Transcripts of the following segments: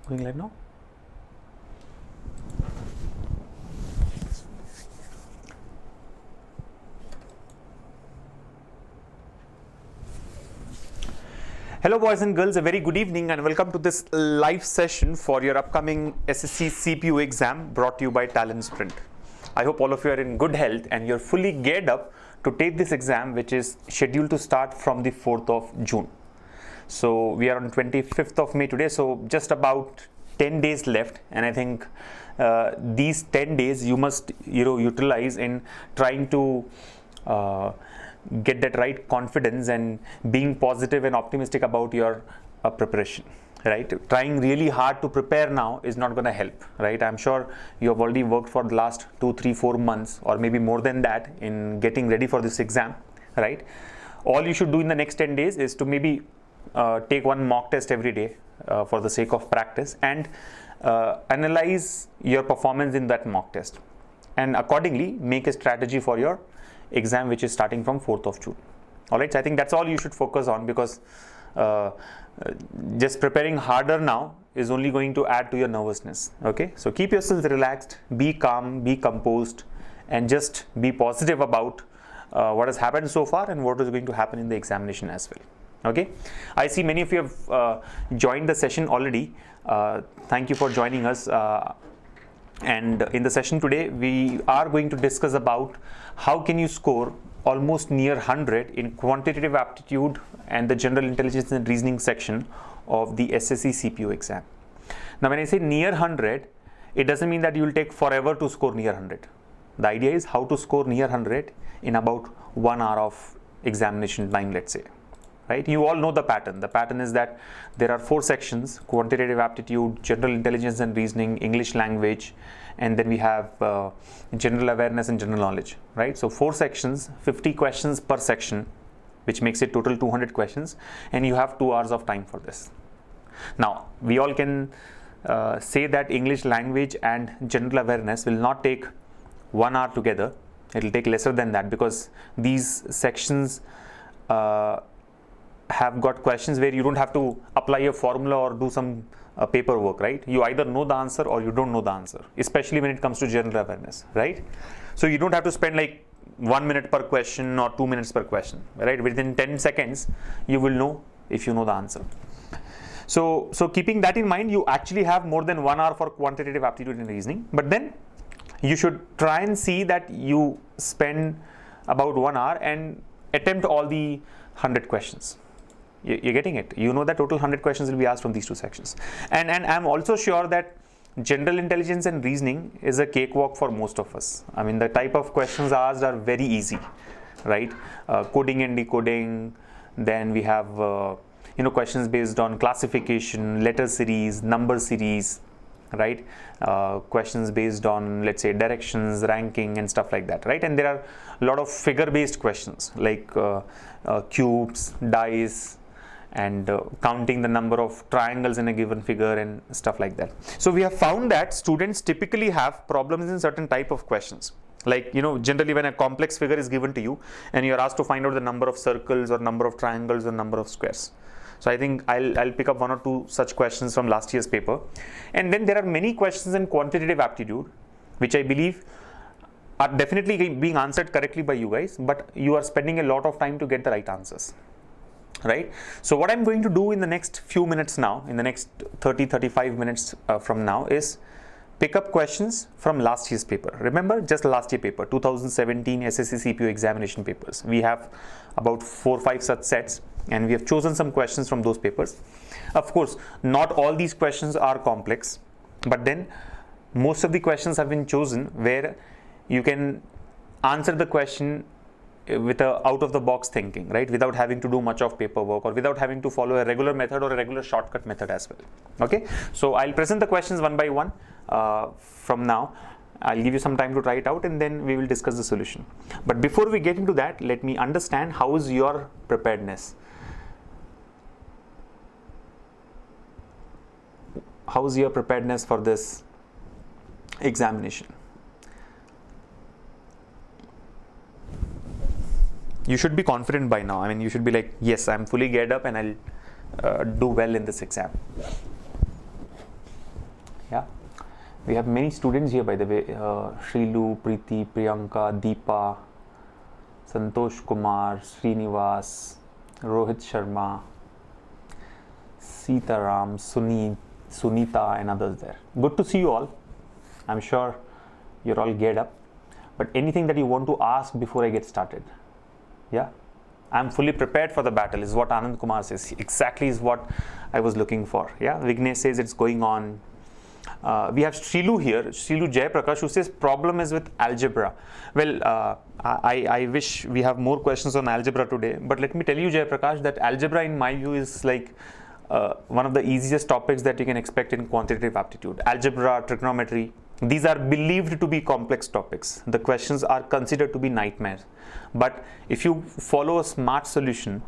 Going live now. Hello boys and girls, a very good evening and welcome to this live session for your upcoming SSC CPO exam brought to you by TalentSprint. I hope all of you are in good health and you're fully geared up to take this exam, which is scheduled to start from the 4th of June. So we are on 25th of May today, so just about 10 days left, and I think these 10 days you must utilize in trying to get that right confidence and being positive and optimistic about your preparation, right? Trying really hard to prepare now is not going to help, right? I'm sure you have already worked for the last 2, 3, 4 months or maybe more than that in getting ready for this exam, right? All you should do in the next 10 days is to maybe take one mock test every day for the sake of practice and analyze your performance in that mock test and accordingly make a strategy for your exam, which is starting from 4th of June. All right, so I think that's all you should focus on, because just preparing harder now is only going to add to your nervousness. Okay, so keep yourself relaxed, be calm, be composed, and just be positive about what has happened so far and what is going to happen in the examination as well. Okay, I see many of you have joined the session already. Thank you for joining us. And in the session today, we are going to discuss about how can you score almost near 100 in quantitative aptitude and the general intelligence and reasoning section of the SSC CPO exam. Now, when I say near 100, it doesn't mean that you will take forever to score near 100. The idea is how to score near 100 in about 1 hour of examination time, let's say. Right? You all know the pattern. The pattern is that there are 4 sections: quantitative aptitude, general intelligence and reasoning, English language, and then we have general awareness and general knowledge, right? So 4 sections, 50 questions per section, which makes it total 200 questions, and you have 2 hours of time for this. Now, we all can say that English language and general awareness will not take 1 hour together. It will take lesser than that, because these sections have got questions where you don't have to apply a formula or do some paperwork, right? You either know the answer or you don't know the answer, especially when it comes to general awareness, right? So you don't have to spend like 1 minute per question or 2 minutes per question, right? Within 10 seconds, you will know if you know the answer. So keeping that in mind, you actually have more than 1 hour for quantitative aptitude and reasoning, but then you should try and see that you spend about 1 hour and attempt all the 100 questions. You're getting it. You know that total 100 questions will be asked from these 2 sections. And I'm also sure that general intelligence and reasoning is a cakewalk for most of us. I mean, the type of questions asked are very easy, right? Coding and decoding. Then we have, questions based on classification, letter series, number series, right? Questions based on, let's say, directions, ranking, and stuff like that, right? And there are a lot of figure-based questions like cubes, dice, and counting the number of triangles in a given figure and stuff like that. So we have found that students typically have problems in certain type of questions. Like, generally when a complex figure is given to you and you're asked to find out the number of circles or number of triangles or number of squares. So I think I'll pick up 1 or 2 such questions from last year's paper. And then there are many questions in quantitative aptitude, which I believe are definitely being answered correctly by you guys, but you are spending a lot of time to get the right answers. Right? So what I'm going to do in the next few minutes now, in the next 30-35 minutes from now, is pick up questions from last year's paper. Remember, just last year paper, 2017 SSC CPO examination papers. We have about 4 or 5 such sets, and we have chosen some questions from those papers. Of course, not all these questions are complex, but then most of the questions have been chosen where you can answer the question with a out of the box thinking, right? Without having to do much of paperwork or without having to follow a regular method or a regular shortcut method as well. Okay, so I'll present the questions one by one from now. I'll give you some time to try it out and then we will discuss the solution. But before we get into that, let me understand how is your preparedness. How is your preparedness for this examination? You should be confident by now. I mean, you should be like, yes, I'm fully geared up and I'll do well in this exam. Yeah, we have many students here, by the way. Shrilu, Preeti, Priyanka, Deepa, Santosh Kumar, Srinivas, Rohit Sharma, Sitaram, Sunita, and others there. Good to see you all. I'm sure you're all geared up. But anything that you want to ask before I get started? Yeah, I'm fully prepared for the battle, is what Anand Kumar says. Exactly is what I was looking for. Yeah, Vignesh says it's going on. We have Shrilu here, Shrilu Jayaprakash, who says problem is with algebra. Well, I wish we have more questions on algebra today, but let me tell you, Jayaprakash, that algebra in my view is like one of the easiest topics that you can expect in quantitative aptitude. Algebra, trigonometry, these are believed to be complex topics. The questions are considered to be nightmares. But if you follow a smart solution,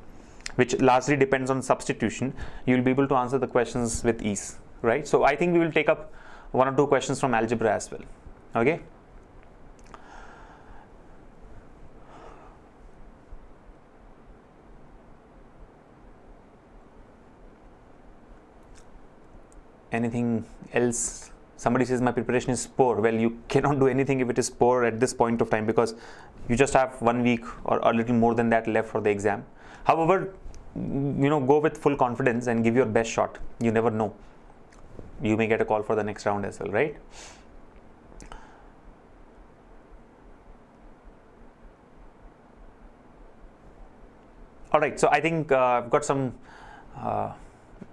which largely depends on substitution, you will be able to answer the questions with ease, right? So I think we will take up one or two questions from algebra as well. Okay. Anything else? Somebody says my preparation is poor. Well, you cannot do anything if it is poor at this point of time, because you just have 1 week or a little more than that left for the exam. However, go with full confidence and give your best shot. You never know. You may get a call for the next round as well, right? All right, so I think I've got some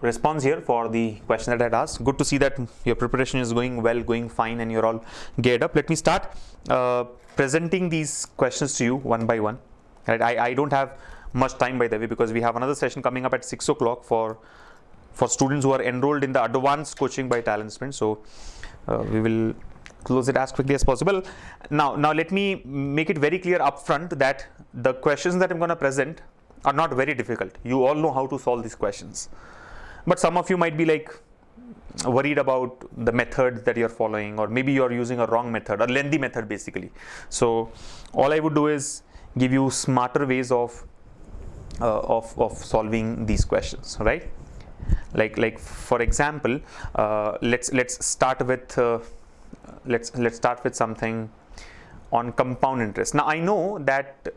response here for the question that I had asked. Good to see that your preparation is going well, going fine, and you're all geared up. Let me start presenting these questions to you one by one. Right? I don't have much time, by the way, because we have another session coming up at 6 o'clock for students who are enrolled in the advanced coaching by TalentSprint. So we will close it as quickly as possible. Now let me make it very clear upfront that the questions that I'm going to present are not very difficult. You all know how to solve these questions. But some of you might be like worried about the method that you're following, or maybe you're using a wrong method, or lengthy method basically. So all I would do is give you smarter ways of solving these questions, right? Like for example, let's start with something on compound interest. Now I know that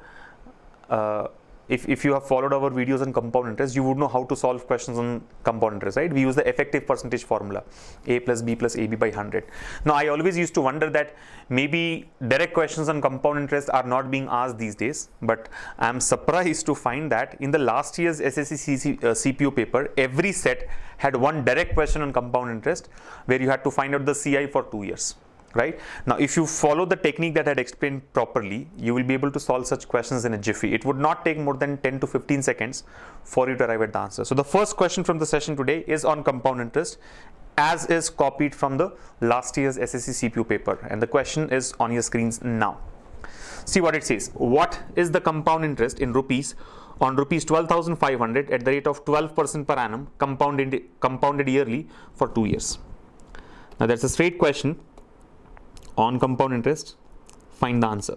if you have followed our videos on compound interest, you would know how to solve questions on compound interest, right? We use the effective percentage formula, A plus B plus AB by 100. Now, I always used to wonder that maybe direct questions on compound interest are not being asked these days, but I'm surprised to find that in the last year's SSC CPO paper, every set had one direct question on compound interest where you had to find out the CI for 2 years. Right? Now, if you follow the technique that I had explained properly, you will be able to solve such questions in a jiffy. It would not take more than 10 to 15 seconds for you to arrive at the answer. So the first question from the session today is on compound interest, as is copied from the last year's SSC CPO paper. And the question is on your screens now. See what it says. What is the compound interest in rupees on rupees 12,500 at the rate of 12% per annum compounded yearly for 2 years? Now that's a straight question. On compound interest, find the answer.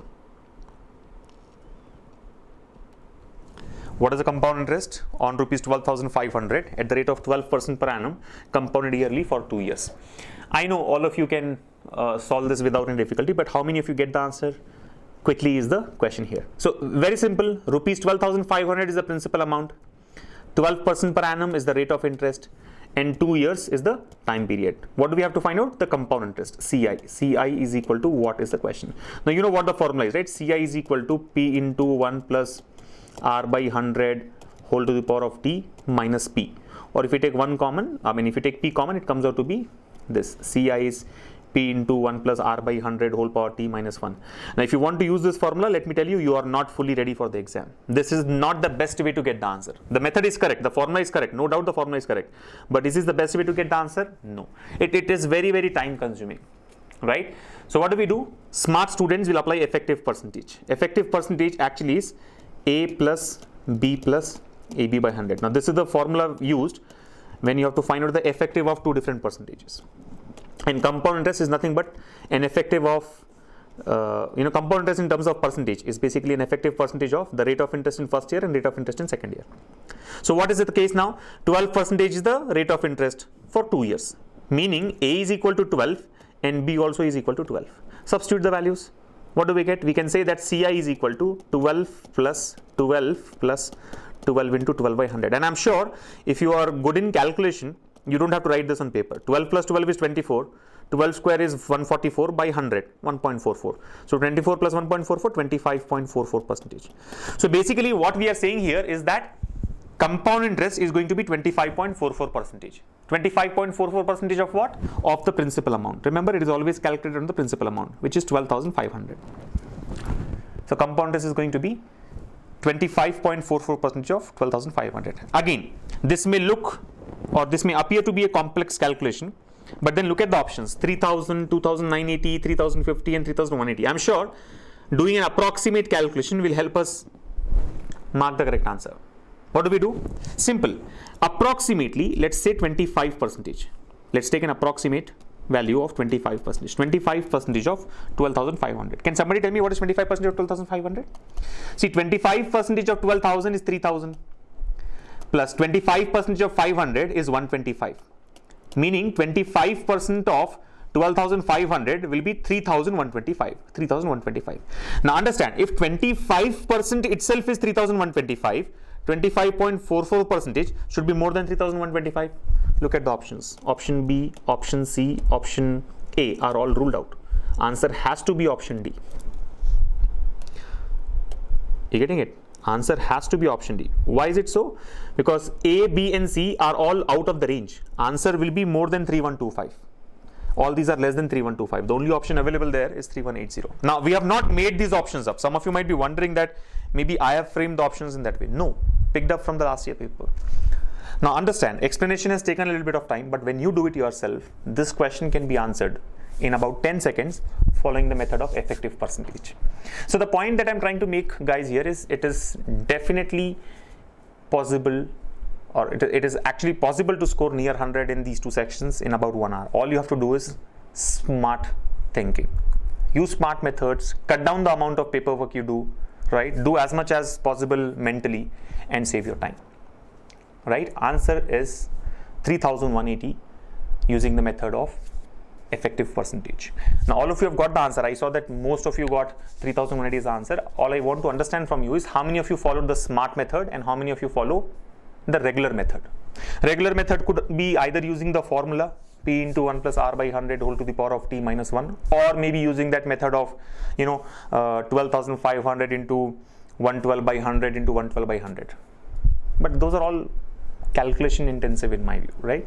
What is the compound interest on rupees 12,500 at the rate of 12% per annum compounded yearly for 2 years? I know all of you can solve this without any difficulty, but how many of you get the answer quickly is the question here. So very simple, rupees 12,500 is the principal amount, 12% per annum is the rate of interest, and 2 years is the time period. What do we have to find out? The compound interest, CI. CI is equal to what is the question? Now you know what the formula is, right? CI is equal to P into 1 plus R by 100 whole to the power of T minus P. Or if you take one common, if you take P common, it comes out to be this. CI is P into 1 plus R by 100 whole power T minus 1. Now if you want to use this formula, let me tell you, you are not fully ready for the exam. This is not the best way to get the answer. The method is correct, the formula is correct, no doubt the formula is correct. But is this the best way to get the answer? No. It is very, very time consuming, right? So what do? Smart students will apply effective percentage. Effective percentage actually is A plus B plus AB by 100. Now this is the formula used when you have to find out the effective of two different percentages. And compound interest is nothing but an effective of, compound interest in terms of percentage is basically an effective percentage of the rate of interest in first year and rate of interest in second year. So what is the case now? 12% is the rate of interest for 2 years. meaning A is equal to 12 and B also is equal to 12. Substitute the values. What do we get? We can say that CI is equal to 12 plus 12 plus 12 into 12 by 100. And I'm sure if you are good in calculation, you don't have to write this on paper. 12 plus 12 is 24. 12 square is 144 by 100, 1.44. So 24 plus 1.44, 25.44 percentage. So basically what we are saying here is that compound interest is going to be 25.44 percentage. 25.44 percentage of what? Of the principal amount. Remember, it is always calculated on the principal amount, which is 12,500. So compound interest is going to be 25.44 percentage of 12,500. Again, this may look or this may appear to be a complex calculation, but then look at the options: 3,000, 2,980, 3,050 and 3,180. I'm sure doing an approximate calculation will help us mark the correct answer. What do we do? Simple. Approximately, let's say 25 percentage. Let's take an approximate value of 25 percentage. 25 percentage of 12,500. Can somebody tell me what is 25 percentage of 12,500? See, 25 percentage of 12,000 is 3,000 plus 25 percentage of 500 is 125. Meaning 25% of 12,500 will be 3,125. 3,125. Now understand, if 25% itself is 3,125, 25.44 percentage should be more than 3,125. Look at the options. Option B, option C, option A are all ruled out. Answer has to be option D. You getting it? Answer has to be option D. Why is it so? Because A, B and C are all out of the range. Answer will be more than 3,125. All these are less than 3,125. The only option available there is 3,180. Now, we have not made these options up. Some of you might be wondering that maybe I have framed the options in that way. No, picked up from the last year paper. Now understand, explanation has taken a little bit of time, but when you do it yourself, this question can be answered in about 10 seconds following the method of effective percentage. So the point that I'm trying to make, guys, here is it is definitely possible, or it is actually possible to score near 100 in these two sections in about 1 hour. All you have to do is smart thinking. Use smart methods, cut down the amount of paperwork you do, right? Do as much as possible mentally and save your time. Right? Answer is 3,180 using the method of effective percentage. Now all of you have got the answer. I saw that most of you got 3,180 as the answer. All I want to understand from you is how many of you followed the smart method and how many of you follow the regular method. Regular method could be either using the formula P into 1 plus R by 100 whole to the power of T minus 1, or maybe using that method of 12,500 into 112 by 100 into 112 by 100. But those are all calculation intensive in my view, right?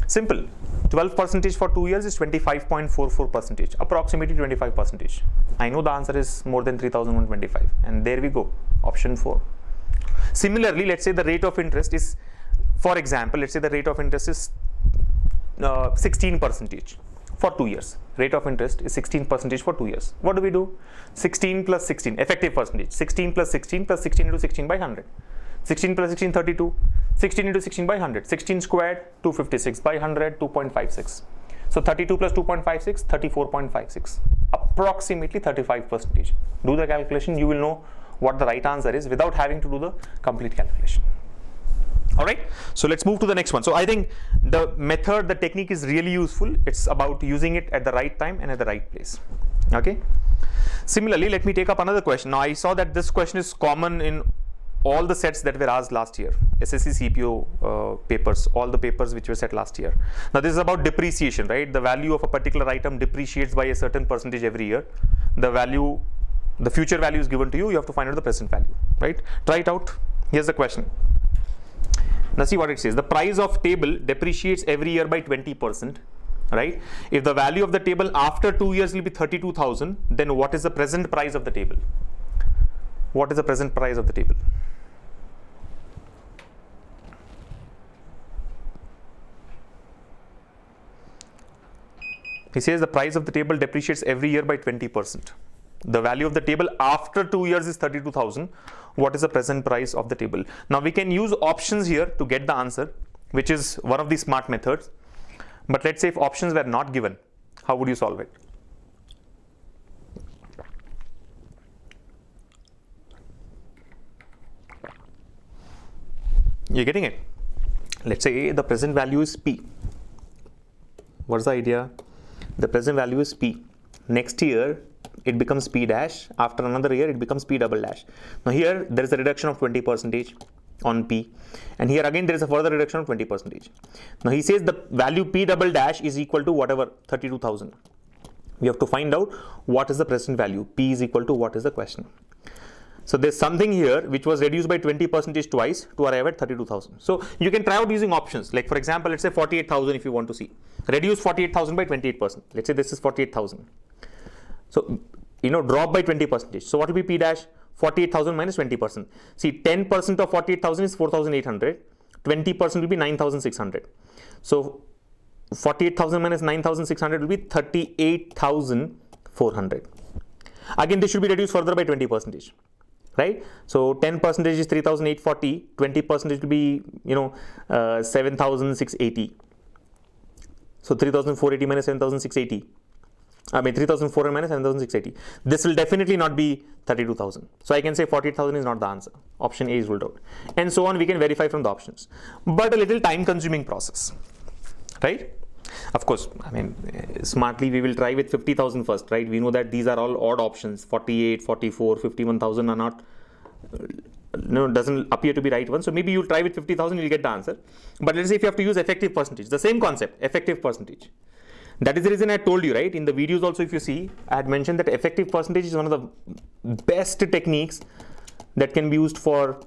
Simple. 12 percentage for 2 years is 25.44 percentage, approximately 25 percentage. I know the answer is more than 3,125, and there we go, option 4. Similarly, let's say the rate of interest is, for example, let's say the rate of interest is 16 percentage for 2 years. Rate of interest is 16 percentage for 2 years. What do we do? 16 plus 16, effective percentage. 16 plus 16 plus 16 into 16 by 100. 16 plus 16, 32. 16 into 16 by 100. 16 squared, 256 by 100, 2.56. So 32 plus 2.56, 34.56. Approximately 35 percentage. Do the calculation, you will know what the right answer is without having to do the complete calculation. All right, so let's move to the next one. So I think the method, the technique is really useful. It's about using it at the right time and at the right place. Okay. Similarly, let me take up another question. Now I saw that this question is common in all the sets that were asked last year, SSC CPO papers, all the papers which were set last year. Now this is about depreciation, right? The value of a particular item depreciates by a certain percentage every year. The future value is given to you, you have to find out the present value, right? Try it out. Here's the question. Now see what it says. The price of table depreciates every year by 20%, right? If the value of the table after 2 years will be 32,000, then what is the present price of the table? What is the present price of the table? He says the price of the table depreciates every year by 20%. The value of the table after 2 years is 32,000. What is the present price of the table? Now we can use options here to get the answer, which is one of the smart methods. But let's say if options were not given, how would you solve it? You're getting it? Let's say the present value is P. What's the idea? The present value is P. Next year, it becomes P dash. After another year, it becomes P double dash. Now here, there is a reduction of 20% on P. And here again, there is a further reduction of 20%. Now he says the value P double dash is equal to whatever, 32,000. We have to find out what is the present value. P is equal to what is the question. So there's something here which was reduced by 20% twice to arrive at 32,000. So you can try out using options. Like for example, let's say 48,000 if you want to see. Reduce 48,000 by 28%. Let's say this is 48,000. So, drop by 20%. So what will be P dash? 48,000 minus 20%. See, 10% of 48,000 is 4,800. 20% will be 9,600. So 48,000 minus 9,600 will be 38,400. Again, this should be reduced further by 20%. Right? So 10% is 3,840, 20% will be 7,680. So 3,480 minus 7,680. 3,400 minus 7,680. This will definitely not be 32,000. So I can say 48,000 is not the answer. Option A is ruled out. And so on, we can verify from the options. But a little time consuming process. Right? Of course, smartly we will try with 50,000 first, right? We know that these are all odd options. 48, 44, 51,000 are not, doesn't appear to be right one. So maybe you'll try with 50,000, you'll get the answer. But let's say if you have to use effective percentage, the same concept, effective percentage. That is the reason I told you, right? In the videos also, if you see, I had mentioned that effective percentage is one of the best techniques that can be used for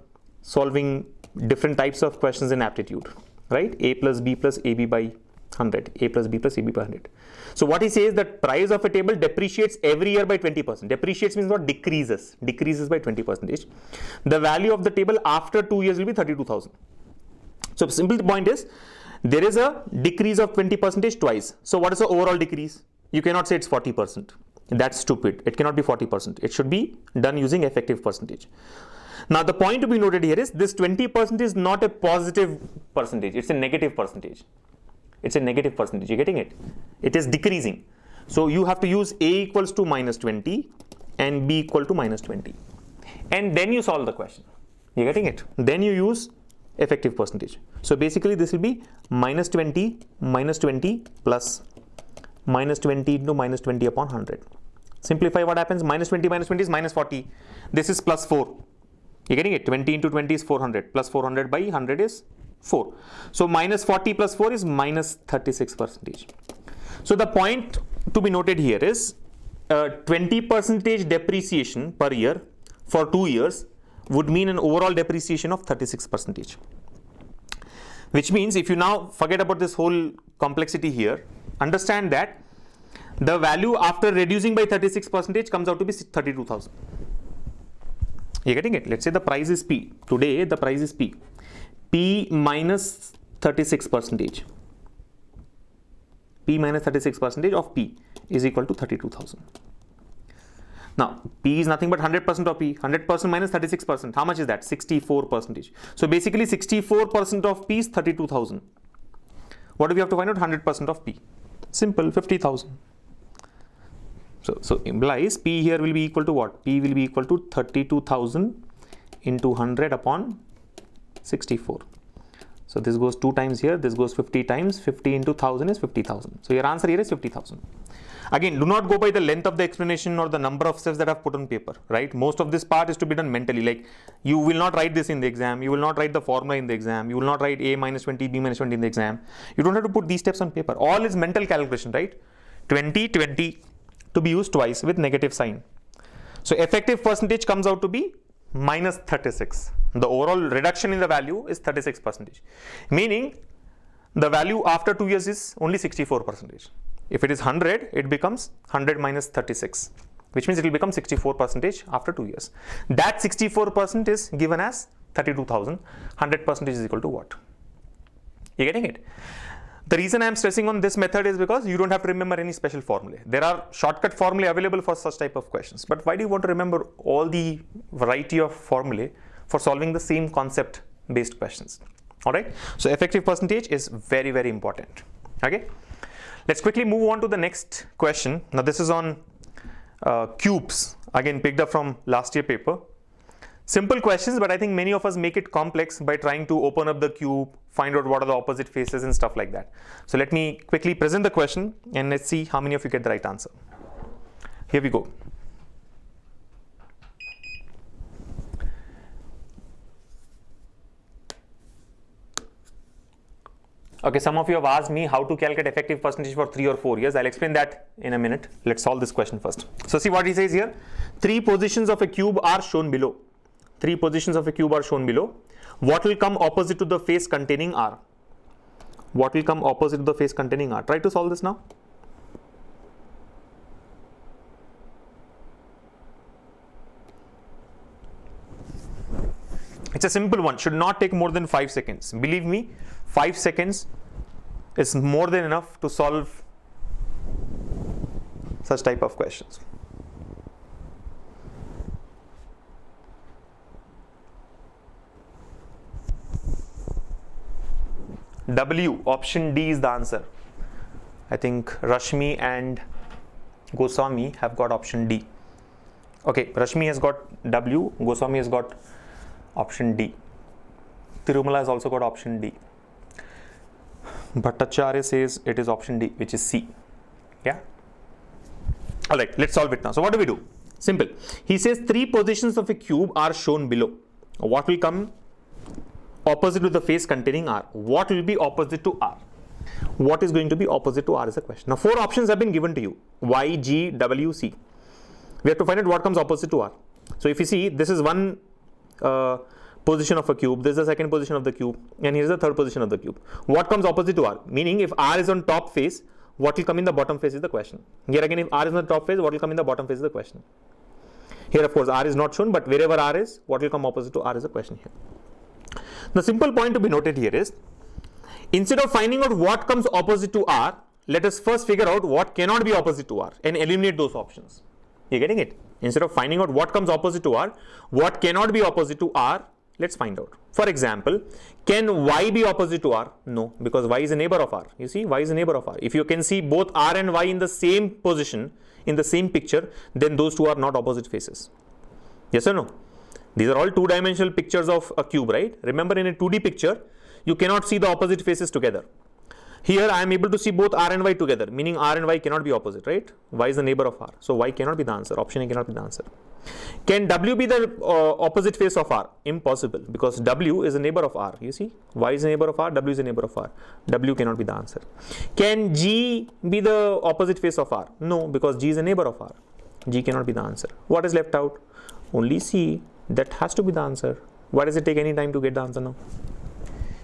solving different types of questions in aptitude, right? A plus B plus AB by 100, A plus B plus AB by 100. So what he says that price of a table depreciates every year by 20%. Depreciates means what? Decreases by 20%. The value of the table after 2 years will be 32,000. So simple point is, there is a decrease of 20% twice. So what is the overall decrease? You cannot say it's 40%. That's stupid. It cannot be 40%. It should be done using effective percentage. Now the point to be noted here is this 20% is not a positive percentage. It's a negative percentage. It's a negative percentage. You're getting it? It is decreasing. So you have to use A equals to minus 20 and B equal to minus 20. And then you solve the question. You're getting it? Then you use effective percentage. So basically this will be minus 20 plus minus 20 into minus 20 upon 100. Simplify what happens. Minus 20 is minus 40. This is plus 4. You're getting it? 20 into 20 is 400. Plus 400 by 100 is 4. So minus 40 plus 4 is minus 36%. So the point to be noted here is 20% depreciation per year for 2 years would mean an overall depreciation of 36%. Which means if you now forget about this whole complexity here, understand that the value after reducing by 36% comes out to be 32,000. You're getting it? Let's say the price is P. Today the price is P. P minus 36%. P minus 36% of P is equal to 32,000. Now, P is nothing but 100% of P. 100% minus 36%. How much is that? 64%. So basically 64% of P is 32,000. What do we have to find out? 100% of P. Simple, 50,000. So implies P here will be equal to what? P will be equal to 32,000 into 100 upon 64. So this goes 2 times here, this goes 50 times, 50 into 1000 is 50,000. So your answer here is 50,000. Again, do not go by the length of the explanation or the number of steps that I've put on paper, right? Most of this part is to be done mentally. Like you will not write this in the exam, you will not write the formula in the exam, you will not write A minus 20, B minus 20 in the exam. You don't have to put these steps on paper. All is mental calculation, right? 20, 20 to be used twice with negative sign. So effective percentage comes out to be minus 36. The overall reduction in the value is 36%. Meaning the value after 2 years is only 64%. If it is 100, it becomes 100 minus 36, which means it will become 64% after 2 years. That 64% is given as 32,000. 100% is equal to what? You're getting it? The reason I am stressing on this method is because you don't have to remember any special formulae. There are shortcut formulae available for such type of questions. But why do you want to remember all the variety of formulae for solving the same concept based questions? All right. So effective percentage is very, very important. Okay. Let's quickly move on to the next question. Now this is on cubes. Again, picked up from last year paper. Simple questions, but I think many of us make it complex by trying to open up the cube, find out what are the opposite faces and stuff like that. So let me quickly present the question and let's see how many of you get the right answer. Here we go. Okay, some of you have asked me how to calculate effective percentage for 3 or 4 years. I'll explain that in a minute. Let's solve this question first. So see what he says here. 3 positions of a cube are shown below. 3 positions of a cube are shown below. What will come opposite to the face containing R? What will come opposite to the face containing R? Try to solve this now. It's a simple one, should not take more than 5 seconds. Believe me, 5 seconds is more than enough to solve such type of questions. W, option D is the answer. I think Rashmi and Goswami have got option D. Okay, Rashmi has got W, Goswami has got option D. Tirumala has also got option D. Bhattacharya says it is option D, which is C. Yeah. All right, let's solve it now. So what do we do? Simple. He says 3 positions of a cube are shown below. What will come opposite to the face containing R? What will be opposite to R? What is going to be opposite to R is the question. Now 4 options have been given to you. Y, G, W, C. We have to find out what comes opposite to R. So if you see, this is one position of a cube, this is the second position of the cube, and here's the third position of the cube. What comes opposite to R? Meaning if R is on top face, what will come in the bottom face is the question. Here again, if R is on the top face, what will come in the bottom face is the question. Here of course R is not shown, but wherever R is, what will come opposite to R is the question here. The simple point to be noted here is, instead of finding out what comes opposite to R, let us first figure out what cannot be opposite to R and eliminate those options. You're getting it? Instead of finding out what comes opposite to R, what cannot be opposite to R, let's find out. For example, can Y be opposite to R? No, because Y is a neighbor of R. You see, Y is a neighbor of R. If you can see both R and Y in the same position, in the same picture, then those two are not opposite faces. Yes or no? These are all 2-dimensional pictures of a cube, right? Remember, in a 2D picture, you cannot see the opposite faces together. Here I am able to see both R and Y together, meaning R and Y cannot be opposite, right? Y is the neighbor of R, so Y cannot be the answer. Option A cannot be the answer. Can W be the opposite face of R? Impossible, because W is a neighbor of R. You see, Y is a neighbor of R, W is a neighbor of R. W cannot be the answer. Can G be the opposite face of R? No, because G is a neighbor of R. G cannot be the answer. What is left out? Only C. That has to be the answer. Why does it take any time to get the answer now?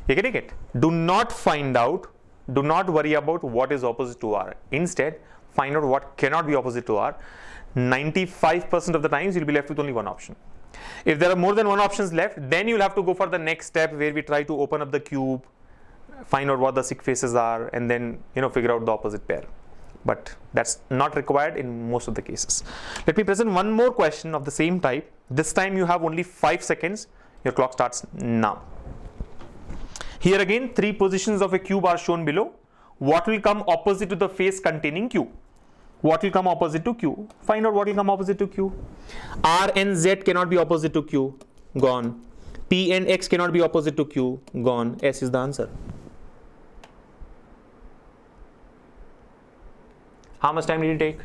You're getting it? Do not find out, do not worry about what is opposite to R. Instead, find out what cannot be opposite to R. 95% of the times you'll be left with only one option. If there are more than one options left, then you'll have to go for the next step where we try to open up the cube, find out what the sick faces are, and then figure out the opposite pair. But that's not required in most of the cases. Let me present one more question of the same type. This time you have only 5 seconds. Your clock starts now. Here again, 3 positions of a cube are shown below. What will come opposite to the face containing Q? What will come opposite to Q? Find out what will come opposite to Q. R and Z cannot be opposite to Q. Gone. P and X cannot be opposite to Q. Gone. S is the answer. How much time did it take?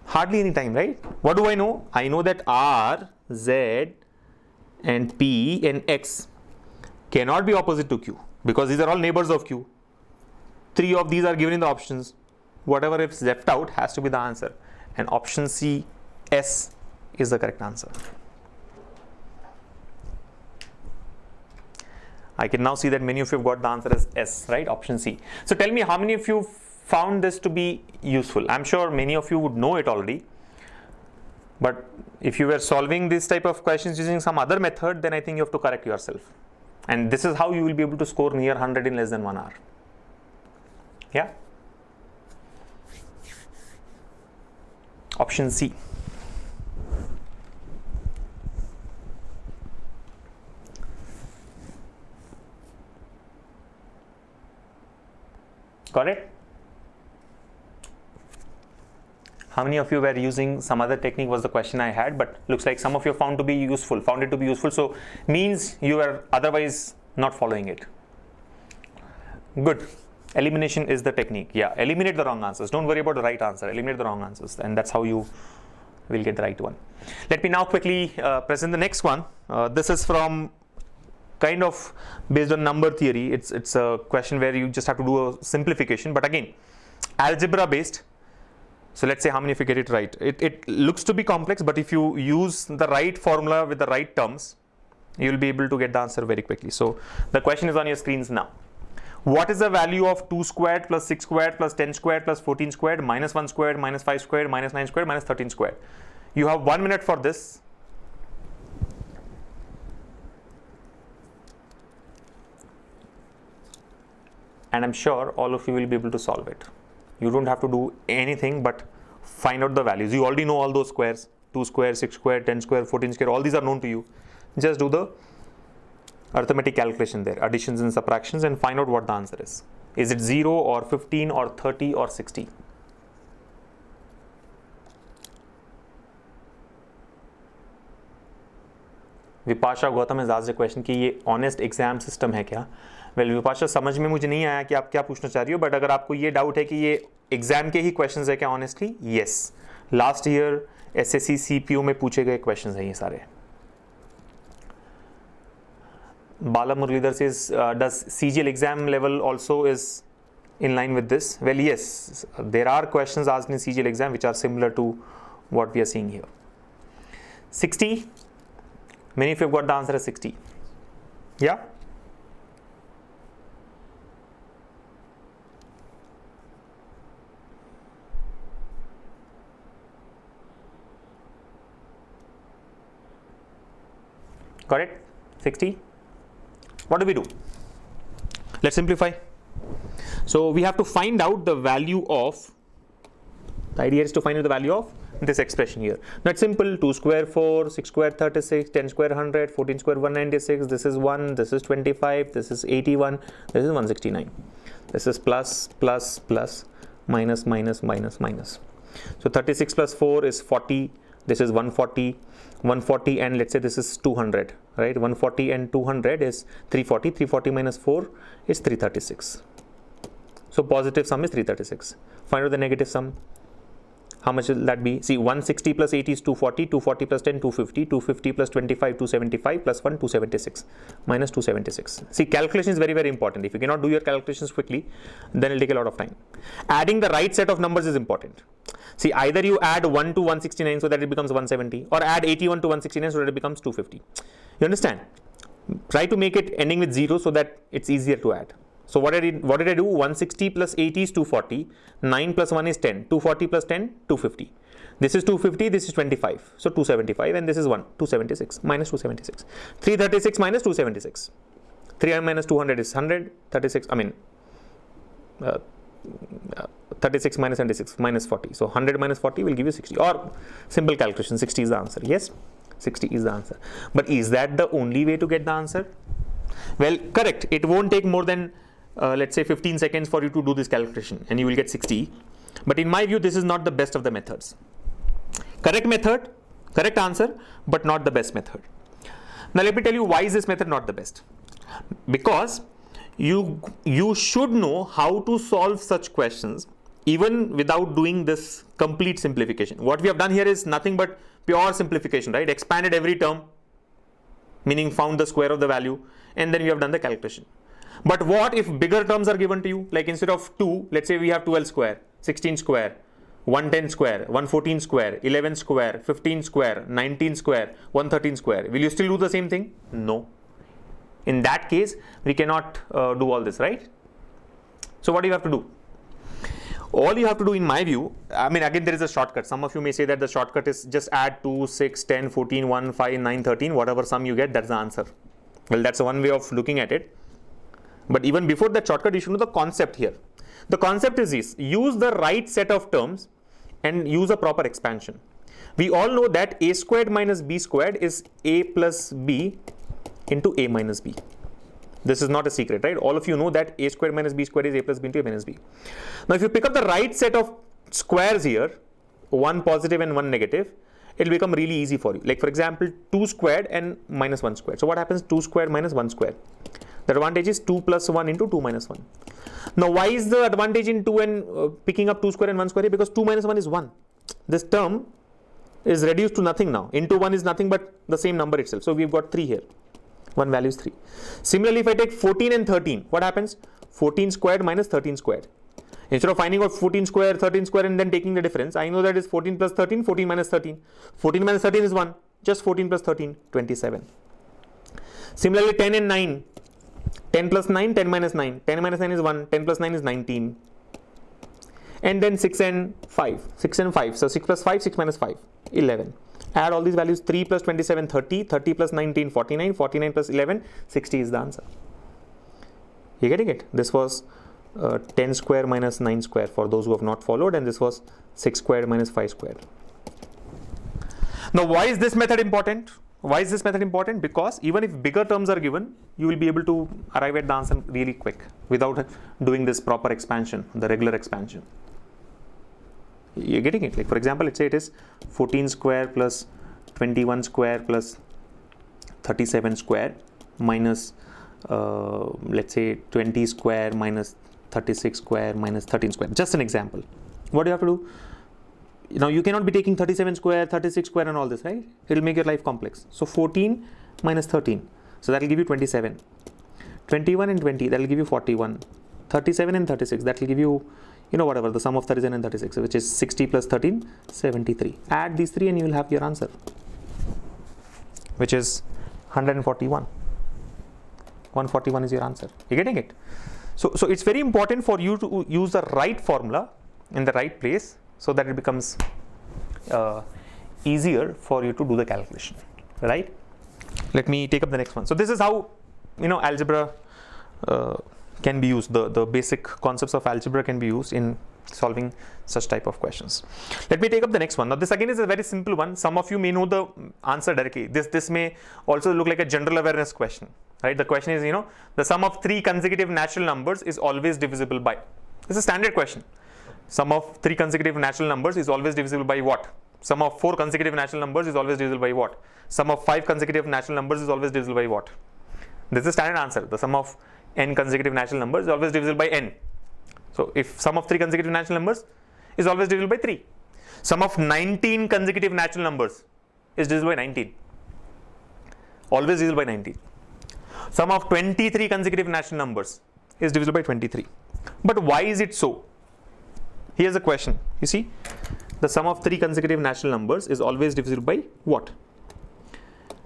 Hardly any time, right? What do I know? I know that R, Z, and P and X cannot be opposite to Q because these are all neighbors of Q. 3 of these are given in the options. Whatever is left out has to be the answer. And option C, S, is the correct answer. I can now see that many of you have got the answer as S, right? Option C. So tell me, how many of you found this to be useful? I'm sure many of you would know it already. But if you were solving this type of questions using some other method, then I think you have to correct yourself. And this is how you will be able to score near 100 in less than 1 hour. Yeah? Option C. Got it? How many of you were using some other technique was the question I had, but looks like some of you found it to be useful. So means you were otherwise not following it. Good. Elimination is the technique. Yeah, eliminate the wrong answers. Don't worry about the right answer. Eliminate the wrong answers, and that's how you will get the right one. Let me now quickly present the next one. This is from kind of based on number theory. It's a question where you just have to do a simplification, but again, algebra based. So let's say how many of you get it right. It looks to be complex, but if you use the right formula with the right terms, you will be able to get the answer very quickly. So the question is on your screens now. What is the value of 2 squared plus 6 squared plus 10 squared plus 14 squared minus 1 squared minus 5 squared minus 9 squared minus 13 squared? You have 1 minute for this. And I'm sure all of you will be able to solve it. You don't have to do anything but find out the values. You already know all those squares. 2 square, 6 square, 10 square, 14 square, all these are known to you. Just do the arithmetic calculation there, additions and subtractions, and find out what the answer is. Is it 0 or 15 or 30 or 60? Vipasha Gautam has asked a question कि ये honest exam system है क्या? Well, Vipasha समझ में मुझे नहीं आया कि आप क्या पूछना चाह रही हो, बट अगर आपको ये डाउट है कि ये एग्जाम के ही क्वेश्चंस है क्या honestly, yes, last year SSC CPO में पूछे गए क्वेश्चंस हैं ये सारे. Bala Muralidhar says, does CGL exam level also is in line with this? Well, yes, there are questions asked in CGL exam which are similar to what we are seeing here. 60, many of you have got the answer as 60. Yeah? Got it? 60? What do we do? Let's simplify. So we have to find out the value of, the idea is to find out the value of this expression here. That's simple. 2 square 4, 6 square 36, 10 square 100, 14 square 196, this is 1, this is 25, this is 81, this is 169. This is plus, plus, plus, minus, minus, minus, minus. So 36 plus 4 is 40, this is 140, 140 and let's say this is 200, right? 140 and 200 is 340, 340 minus 4 is 336. So positive sum is 336. Find out the negative sum. How much will that be? See, 160 plus 80 is 240, 240 plus 10, 250, 250 plus 25, 275 plus 1, 276, minus 276. See, calculation is very, very important. If you cannot do your calculations quickly, then it'll take a lot of time. Adding the right set of numbers is important. See, either you add 1 to 169 so that it becomes 170, or add 81 to 169 so that it becomes 250. You understand? Try to make it ending with 0 so that it's easier to add. So what did I do? 160 plus 80 is 240, 9 plus 1 is 10, 240 plus 10, 250. This is 250, this is 25, so 275, and this is 1, 276, minus 276. 336 minus 276. 300 minus 200 is 100, 36, 36 minus 76, minus 40. So 100 minus 40 will give you 60, or simple calculation, 60 is the answer. Yes, 60 is the answer. But is that the only way to get the answer? Well, correct. It won't take more than let's say 15 seconds for you to do this calculation and you will get 60. But in my view, this is not the best of the methods. Correct method, correct answer, but not the best method. Now let me tell you why is this method not the best. Because you should know how to solve such questions even without doing this complete simplification. What we have done here is nothing but pure simplification, right? Expanded every term, meaning found the square of the value, and then we have done the calculation. But what if bigger terms are given to you? Like instead of 2, let's say we have 12 square, 16 square, 110 square, 114 square, 11 square, 15 square, 19 square, 113 square. Will you still do the same thing? No. In that case, we cannot do all this, right? So what do you have to do? All you have to do in my view, I mean, again, there is a shortcut. Some of you may say that the shortcut is just add 2, 6, 10, 14, 1, 5, 9, 13, whatever sum you get, that's the answer. Well, that's one way of looking at it. But even before that shortcut, you should know the concept here. The concept is this: use the right set of terms and use a proper expansion. We all know that a squared minus b squared is a plus b into a minus b. This is not a secret, right? All of you know that a squared minus b squared is a plus b into a minus b. Now, if you pick up the right set of squares here, one positive and one negative, it'll become really easy for you. Like for example, 2 squared and minus 1 squared. So what happens? 2 squared minus 1 squared. The advantage is 2 plus 1 into 2 minus 1. Now why is the advantage in 2 and picking up 2 square and 1 square here? Because 2 minus 1 is 1. This term is reduced to nothing now. Into 1 is nothing but the same number itself. So we've got 3 here. One value is 3. Similarly, if I take 14 and 13, what happens? 14 squared minus 13 squared. Instead of finding out 14 square, 13 square and then taking the difference, I know that is 14 plus 13, 14 minus 13. 14 minus 13 is 1. Just 14 plus 13, 27. Similarly, 10 and 9. 10 plus 9, 10 minus 9. 10 minus 9 is 1. 10 plus 9 is 19. And then 6 and 5. 6 and 5. So 6 plus 5, 6 minus 5, 11. Add all these values. 3 plus 27, 30. 30 plus 19, 49. 49 plus 11, 60 is the answer. You getting it? This was 10 square minus 9 square for those who have not followed, and this was 6 squared minus 5 squared. Now, why is this method important? Why is this method important? Because even if bigger terms are given, you will be able to arrive at the answer really quick without doing this proper expansion, the regular expansion. You're getting it? Like for example, let's say it is 14 square plus 21 square plus 37 square minus let's say 20 square minus 36 square minus 13 square. Just an example. What do you have to do? Now you cannot be taking 37 square, 36 square and all this, right? It will make your life complex. So 14 minus 13. So that will give you 27. 21 and 20, that will give you 41. 37 and 36, that will give you, whatever, the sum of 37 and 36, which is 60 plus 13, 73. Add these three and you will have your answer, which is 141. 141 is your answer. You're getting it? So it's very important for you to use the right formula in the right place so that it becomes easier for you to do the calculation, right? Let me take up the next one. So this is how, algebra can be used. The basic concepts of algebra can be used in solving such type of questions. Let me take up the next one. Now this again is a very simple one. Some of you may know the answer directly. This may also look like a general awareness question, right? The question is, the sum of 3 consecutive natural numbers is always divisible by. This is a standard question. Sum of 3 consecutive natural numbers is always divisible by what? Sum of 4 consecutive natural numbers is always divisible by what? Sum of 5 consecutive natural numbers is always divisible by what? This is a standard answer. The sum of n consecutive natural numbers is always divisible by n. So if sum of 3 consecutive natural numbers is always divisible by 3. Sum of 19 consecutive natural numbers is divisible by 19. Always divisible by 19. Sum of 23 consecutive natural numbers is divisible by 23. But why is it so? Here's a question. You see, the sum of 3 consecutive natural numbers is always divisible by what?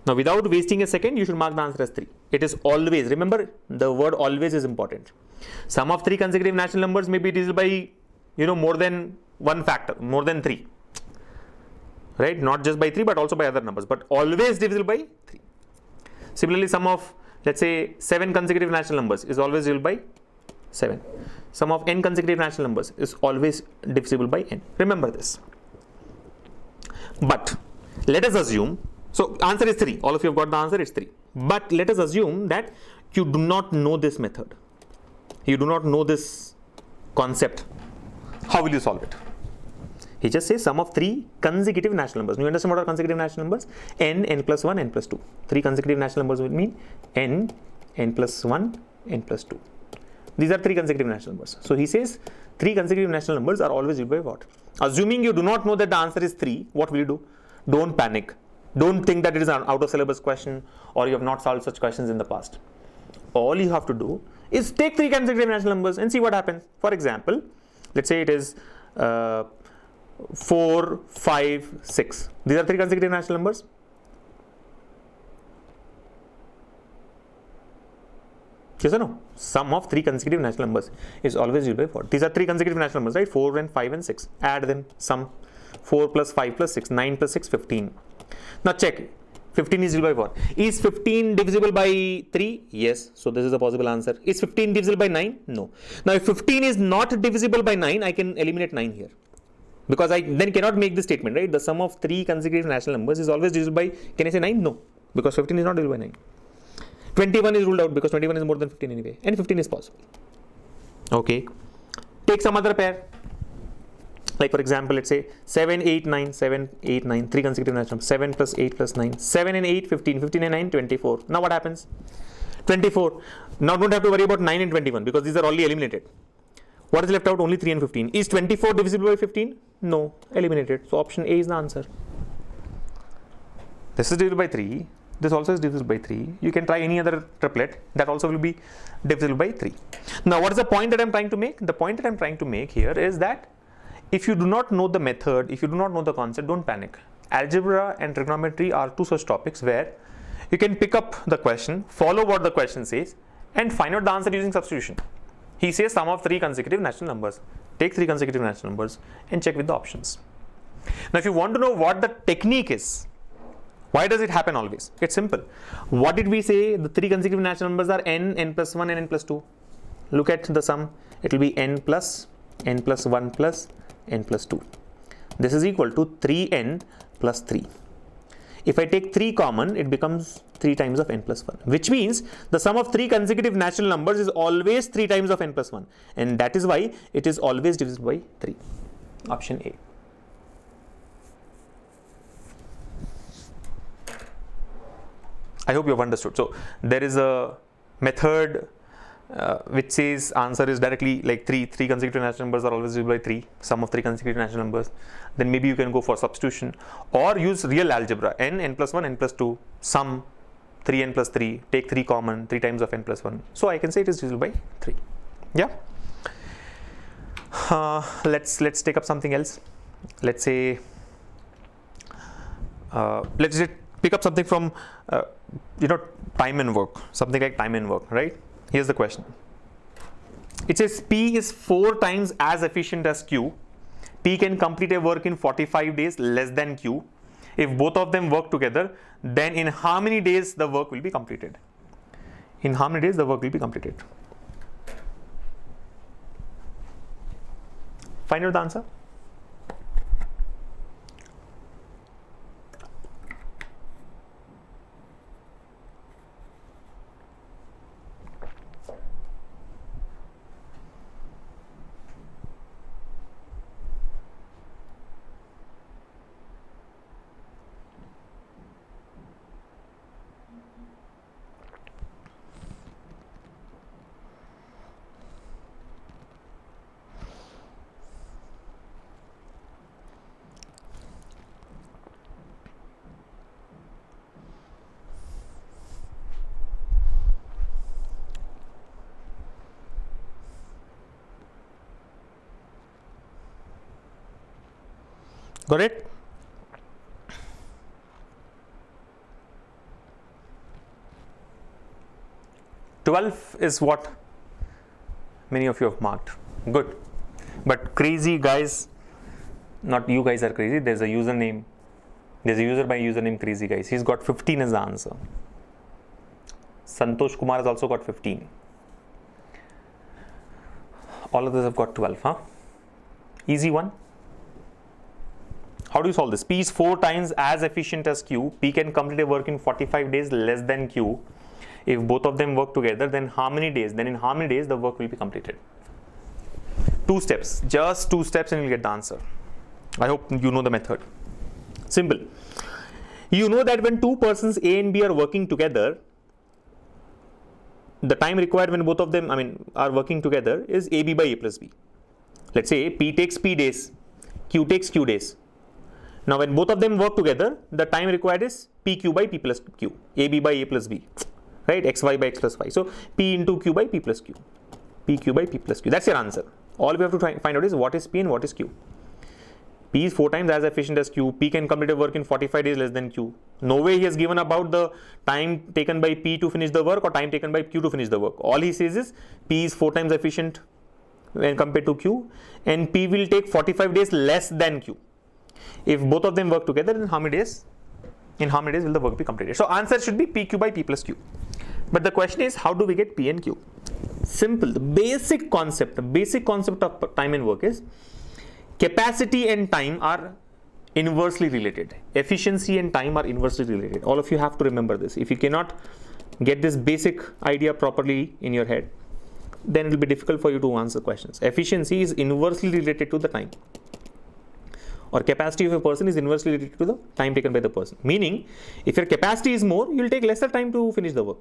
Now, without wasting a second, you should mark the answer as 3. It is always. Remember, the word always is important. Sum of 3 consecutive natural numbers may be divisible by, more than one factor, more than 3. Right? Not just by 3, but also by other numbers. But always divisible by 3. Similarly, sum of, let's say, 7 consecutive natural numbers is always divisible by 7. Sum of n consecutive natural numbers is always divisible by n. Remember this. But let us assume, so answer is 3. All of you have got the answer, it's 3. But let us assume that you do not know this method. You do not know this concept. How will you solve it? He just says sum of 3 consecutive natural numbers. You understand what are consecutive natural numbers? n, n plus 1, n plus 2. 3 consecutive natural numbers will mean n, n plus 1, n plus 2. These are 3 consecutive natural numbers. So he says 3 consecutive natural numbers are always divisible by what? Assuming you do not know that the answer is 3, what will you do? Don't panic. Don't think that it is an out of syllabus question or you have not solved such questions in the past. All you have to do is take 3 consecutive natural numbers and see what happens. For example, let's say it is 4, 5, 6. These are 3 consecutive natural numbers. Yes or no? Sum of 3 consecutive natural numbers is always divisible by 4. These are 3 consecutive natural numbers, right? 4 and 5 and 6. Add them. Sum 4 plus 5 plus 6. 9 plus 6, 15. Now check. 15 is divisible by what? Is 15 divisible by 3? Yes. So this is a possible answer. Is 15 divisible by 9? No. Now if 15 is not divisible by 9, I can eliminate 9 here. Because I then cannot make this statement, right? The sum of 3 consecutive natural numbers is always divisible by, can I say 9? No. Because 15 is not divisible by 9. 21 is ruled out because 21 is more than 15 anyway. And 15 is possible. Okay. Take some other pair. Like for example, let's say 7, 8, 9, 7, 8, 9, 3 consecutive natural numbers, 7 plus 8 plus 9, 7 and 8, 15, 15 and 9, 24. Now what happens? 24. Now don't have to worry about 9 and 21 because these are already eliminated. What is left out? Only 3 and 15. Is 24 divisible by 15? No, eliminated. So option A is the answer. This is divisible by 3. This also is divisible by 3. You can try any other triplet that also will be divisible by 3. Now what is the point that I'm trying to make? The point that I'm trying to make here is that if you do not know the method, if you do not know the concept, don't panic. Algebra and trigonometry are two such topics where you can pick up the question, follow what the question says, and find out the answer using substitution. He says sum of 3 consecutive natural numbers. Take 3 consecutive natural numbers and check with the options. Now if you want to know what the technique is, why does it happen always? It's simple. What did we say? The 3 consecutive natural numbers are n, n plus 1 and n plus 2. Look at the sum. It will be n plus 1 plus n plus 2. This is equal to 3n plus 3. If I take 3 common, it becomes 3 times of n plus 1, which means the sum of 3 consecutive natural numbers is always 3 times of n plus 1, and that is why it is always divisible by 3. Option A. I hope you have understood. So there is a method which says answer is directly like 3 consecutive natural numbers are always divisible by 3, sum of 3 consecutive natural numbers. Then maybe you can go for substitution or use real algebra, n plus 1, n plus 2, sum 3n plus 3, take 3 common, 3 times of n plus 1. So I can say it is divisible by 3. Yeah. Let's take up something else. Let's say let's just pick up something from time and work, something like time and work, right? Here's the question. It says P is 4 times as efficient as Q. P can complete a work in 45 days less than Q. If both of them work together, then in how many days the work will be completed? In how many days the work will be completed? Find out the answer. Got it? $12 is what many of you have marked. Good. But crazy guys, not you guys are crazy. There's a username. There's a user by username crazy guys. He's got 15 as the answer. Santosh Kumar has also got 15. All of us have got 12, huh? Easy one. How do you solve this? P is 4 times as efficient as Q. P can complete a work in 45 days less than Q. If both of them work together, then how many days? Then in how many days the work will be completed? 2 steps, just 2 steps and you'll get the answer. I hope you know the method. Simple. You know that when 2 persons A and B are working together, the time required when both of them are working together is AB by A plus B. Let's say P takes P days, Q takes Q days. Now when both of them work together, the time required is PQ by P plus Q, AB by A plus B, right? XY by X plus Y. So P into Q by P plus Q, PQ by P plus Q. That's your answer. All we have to find out is what is P and what is Q. P is 4 times as efficient as Q. P can complete a work in 45 days less than Q. No way he has given about the time taken by P to finish the work or time taken by Q to finish the work. All he says is P is 4 times efficient when compared to Q, and P will take 45 days less than Q. If both of them work together, then how many days? In how many days will the work be completed? So answer should be PQ by P plus Q. But the question is, how do we get P and Q? Simple. The basic concept of time and work is capacity and time are inversely related. Efficiency and time are inversely related. All of you have to remember this. If you cannot get this basic idea properly in your head, then it will be difficult for you to answer questions. Efficiency is inversely related to the time. or capacity of a person is inversely related to the time taken by the person. Meaning, if your capacity is more, you'll take lesser time to finish the work.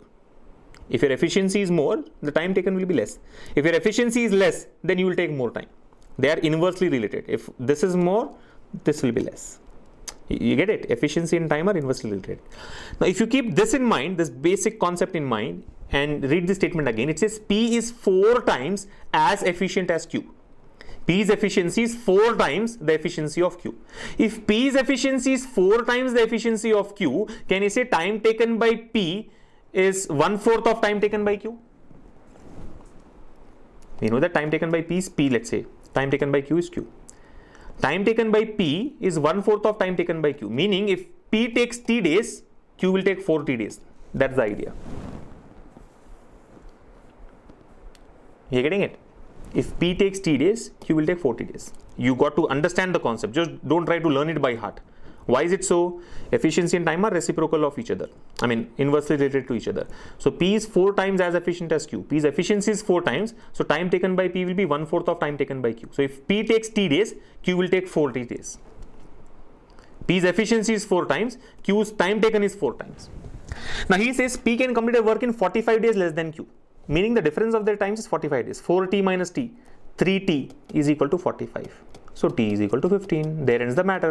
If your efficiency is more, the time taken will be less. If your efficiency is less, then you will take more time. They are inversely related. If this is more, this will be less. You get it? Efficiency and time are inversely related. Now, if you keep this in mind, this basic concept in mind, and read the statement again, it says P is 4 times as efficient as Q. P's efficiency is 4 times the efficiency of Q. If P's efficiency is 4 times the efficiency of Q, can you say time taken by P is 1/4 of time taken by Q? We know that time taken by P is P, let's say. Time taken by Q is Q. Time taken by P is 1/4 of time taken by Q. Meaning, if P takes T days, Q will take 4 T days. That's the idea. You're getting it? If P takes T days, Q will take 40 days. You got to understand the concept. Just don't try to learn it by heart. Why is it so? Efficiency and time are reciprocal of each other. I mean, inversely related to each other. So P is 4 times as efficient as Q. P's efficiency is 4 times. So time taken by P will be 1/4 of time taken by Q. So if P takes T days, Q will take 40 days. P's efficiency is 4 times. Q's time taken is 4 times. Now he says P can complete a work in 45 days less than Q. Meaning the difference of their times is 45 days. 4T minus T. 3T is equal to 45. So T is equal to 15. There ends the matter.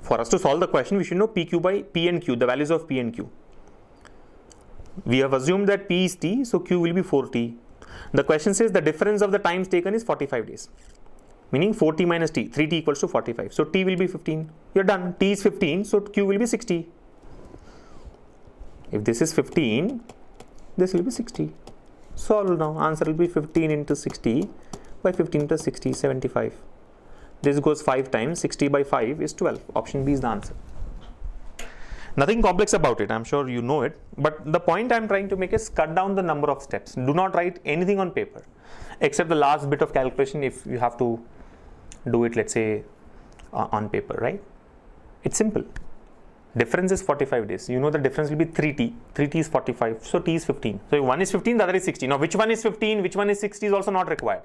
For us to solve the question, we should know PQ by P and Q, the values of P and Q. We have assumed that P is T, so Q will be 4T. The question says the difference of the times taken is 45 days. Meaning 4T minus T, 3T equals to 45. So T will be 15. You're done. T is 15, so Q will be 60. If this is 15, this will be 60. Solve now. Answer will be 15 into 60 by 15 plus 60, 75. This goes 5 times. 60 by 5 is 12. Option B is the answer. Nothing complex about it. I'm sure you know it. But the point I'm trying to make is cut down the number of steps. Do not write anything on paper except the last bit of calculation if you have to do it, let's say, on paper, right? It's simple. Difference is 45 days. You know the difference will be 3T. 3T is 45. So T is 15. So if one is 15, the other is 60. Now which one is 15, which one is 60 is also not required.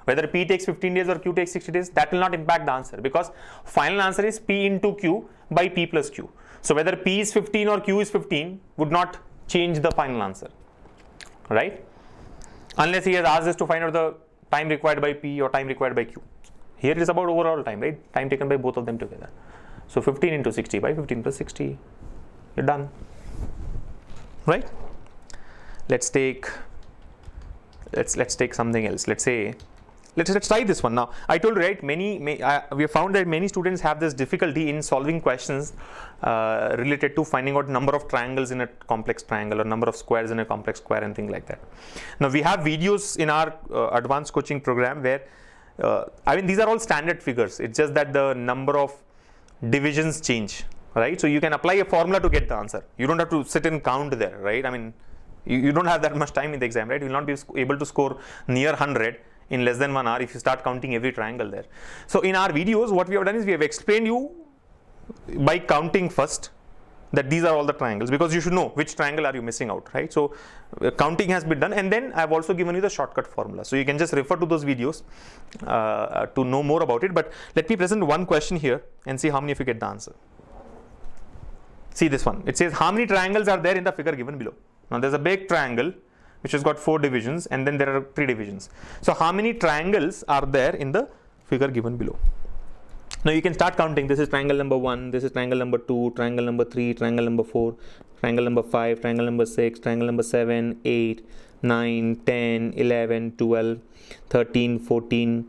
Whether P takes 15 days or Q takes 60 days, that will not impact the answer because final answer is P into Q by P plus Q. So whether P is 15 or Q is 15 would not change the final answer, right? Unless he has asked us to find out the time required by P or time required by Q. Here it is about overall time, right? Time taken by both of them together. So 15 into 60 by 15 plus 60, you're done, right? Let's take something else. Let's try this one now. I told you, right? We have found that many students have this difficulty in solving questions related to finding out number of triangles in a complex triangle or number of squares in a complex square and things like that. Now we have videos in our advanced coaching program where these are all standard figures. It's just that the number of divisions change, right? So you can apply a formula to get the answer. You don't have to sit and count there, right? I mean, you don't have that much time in the exam, right? You will not be able to score near 100 in less than 1 hour if you start counting every triangle there. So in our videos, what we have done is we have explained you by counting first that these are all the triangles because you should know which triangle are you missing out, right? So counting has been done, and then I've also given you the shortcut formula. So you can just refer to those videos to know more about it. But let me present one question here and see how many of you get the answer. See this one. It says how many triangles are there in the figure given below. Now there's a big triangle which has got 4 divisions and then there are 3 divisions. So how many triangles are there in the figure given below? Now you can start counting. This is triangle number 1, this is triangle number 2, triangle number 3, triangle number 4, triangle number 5, triangle number 6, triangle number 7, 8, 9, 10, 11, 12, 13, 14,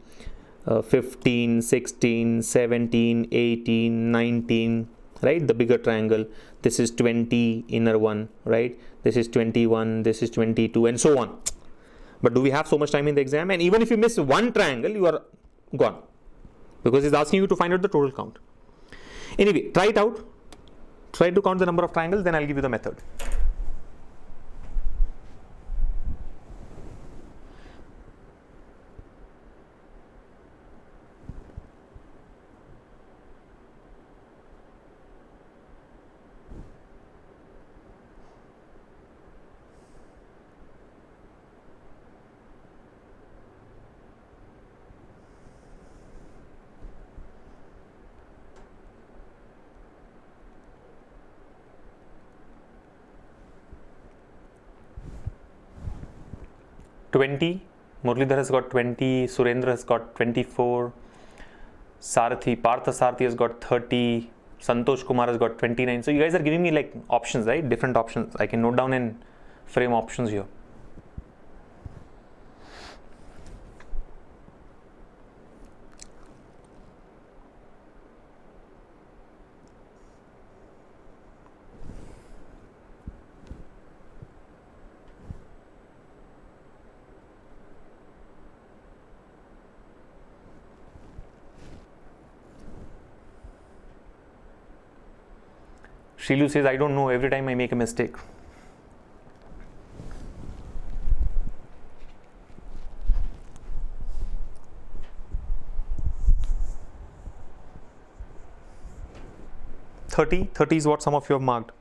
15, 16, 17, 18, 19, right? The bigger triangle. This is 20, inner one, right? This is 21, this is 22, and so on. But do we have so much time in the exam? And even if you miss one triangle, you are gone because it's asking you to find out the total count. Anyway, try it out. Try to count the number of triangles, then I'll give you the method. 20, Muralidhar has got 20, Surendra has got 24, Partha Sarathi has got 30, Santosh Kumar has got 29. So you guys are giving me like options, right? Different options. I can note down and frame options here. Shilu says, I don't know, every time I make a mistake. Thirty is what some of you have marked.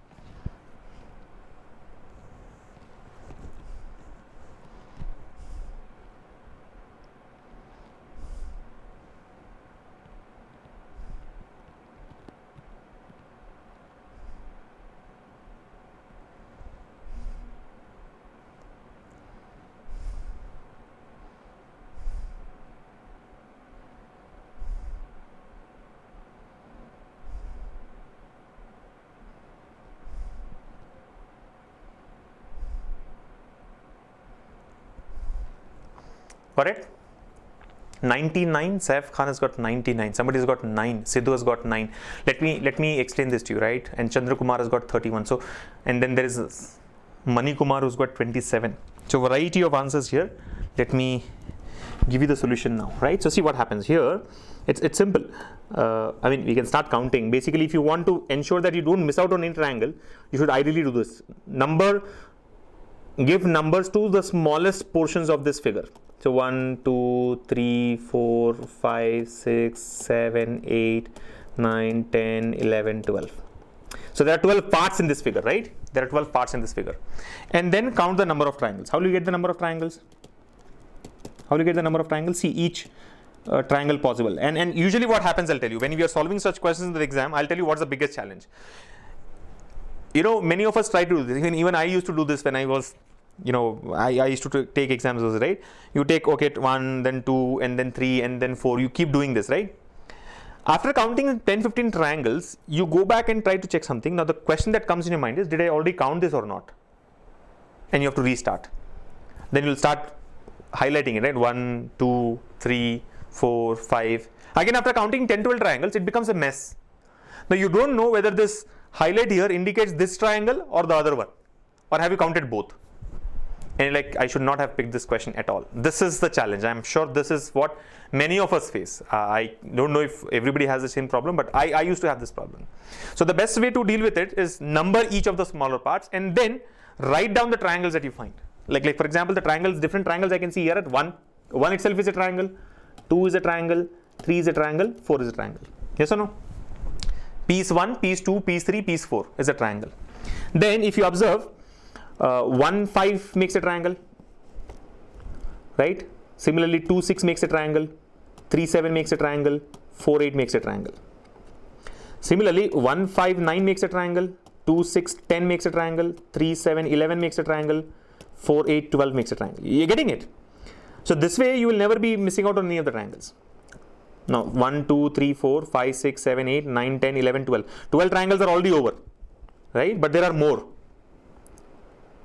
Correct? 99, Saif Khan has got 99, somebody has got 9, Sidhu has got 9. Let me explain this to you, right? And Chandra Kumar has got 31. So, and then there is Mani Kumar who's got 27. So variety of answers here. Let me give you the solution now, right? So see what happens here. It's simple. I mean, we can start counting. Basically, if you want to ensure that you don't miss out on any triangle, you should ideally do this. Give numbers to the smallest portions of this figure. So 1, 2, 3, 4, 5, 6, 7, 8, 9, 10, 11, 12. So there are 12 parts in this figure, right? There are 12 parts in this figure. And then count the number of triangles. How do you get the number of triangles? See each triangle possible. And usually what happens, I'll tell you, when we are solving such questions in the exam, I'll tell you what's the biggest challenge. You know, many of us try to do this. Even I used to do this when I was, I used to take exams, right? You take, 1, then 2, and then 3, and then 4. You keep doing this, right? After counting 10, 15 triangles, you go back and try to check something. Now, the question that comes in your mind is, did I already count this or not? And you have to restart. Then you'll start highlighting it, right? 1, 2, 3, 4, 5. Again, after counting 10, 12 triangles, it becomes a mess. Now, you don't know whether this highlight here indicates this triangle or the other one, or have you counted both? And like, I should not have picked this question at all. This is the challenge. I'm sure this is what many of us face. I don't know if everybody has the same problem, but I used to have this problem. So the best way to deal with it is number each of the smaller parts and then write down the triangles that you find. Like for example, the triangles, different triangles I can see here at 1. 1 itself is a triangle, 2 is a triangle, 3 is a triangle, 4 is a triangle. Yes or no? Piece 1, piece 2, piece 3, piece 4 is a triangle. Then if you observe, 1, 5 makes a triangle, right? Similarly, 2, 6 makes a triangle, 3, 7 makes a triangle, 4, 8 makes a triangle. Similarly, 1, 5, 9 makes a triangle, 2, 6, 10 makes a triangle, 3, 7, 11 makes a triangle, 4, 8, 12 makes a triangle. You're getting it? So this way you will never be missing out on any of the triangles. Now 1, 2, 3, 4, 5, 6, 7, 8, 9, 10, 11, 12. 12 triangles are already over, right? But there are more.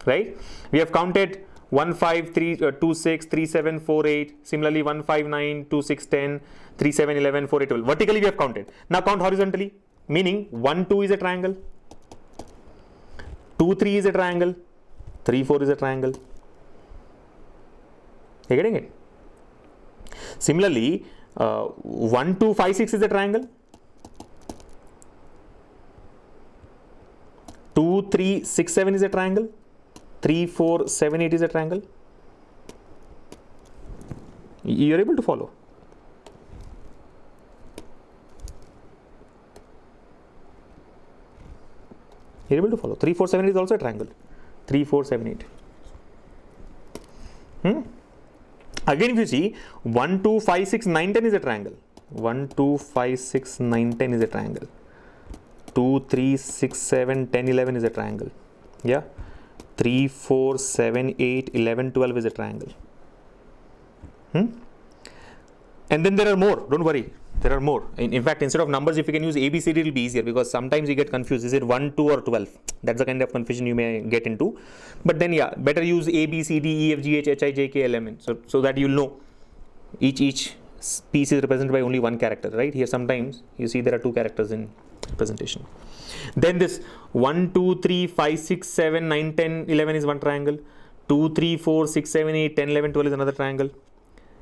Right? We have counted 1, 5, 3, 2, 6, 3, 7, 4, 8. Similarly, 1, 5, 9, 2, 6, 10, 3, 7, 11, 4, 8, 12. Vertically, we have counted. Now count horizontally, meaning 1, 2 is a triangle, 2, 3 is a triangle, 3, 4 is a triangle. You're getting it? Similarly, 1, 2, 5, 6 is a triangle, 2, 3, 6, 7 is a triangle, 3, 4, 7, 8 is a triangle. You're able to follow. You're able to follow. 3, 4, 7 is also a triangle. 3, 4, 7, 8. Again, if you see 1, 2, 5, 6, 9, 10 is a triangle. 1, 2, 5, 6, 9, 10 is a triangle. 2, 3, 6, 7, 10, 11 is a triangle. Yeah. 3, 4, 7, 8, 11, 12 is a triangle. And then there are more, don't worry, there are more. In fact, instead of numbers, if you can use ABCD, it will be easier, because sometimes you get confused. Is it 1, 2 or 12? That's the kind of confusion you may get into. But then yeah, better use A, B, C, D, E, F, G, H, H, I, J, K, L, M, N. So that you'll know each piece is represented by only one character, right? Here sometimes you see there are 2 characters in representation. Then this 1, 2, 3, 5, 6, 7, 9, 10, 11 is one triangle. 2, 3, 4, 6, 7, 8, 10, 11, 12 is another triangle.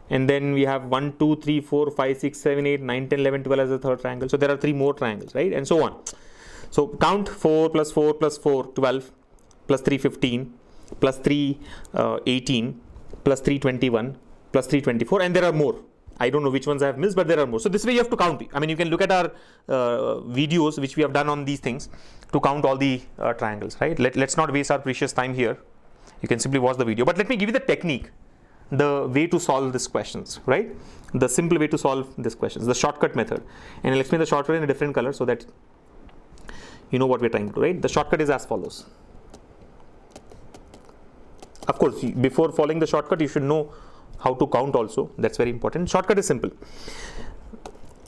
And then we have 1, 2, 3, 4, 5, 6, 7, 8, 9, 10, 11, 12 as a third triangle. So there are 3 more triangles, right? And so on. So count 4 plus 4 plus 4, 12, plus 3, 15, plus 3, 18, plus 3, 21, plus 3, 24, and there are more. I don't know which ones I have missed, but there are more. So this way you have to count. I mean, you can look at our videos which we have done on these things to count all the triangles, right? Let's not waste our precious time here. You can simply watch the video. But let me give you the technique, the way to solve these questions, right? The simple way to solve these questions, the shortcut method. And I'll explain the shortcut in a different color so that you know what we're trying to do, right? The shortcut is as follows. Of course, before following the shortcut, you should know how to count also. That's very important. Shortcut is simple.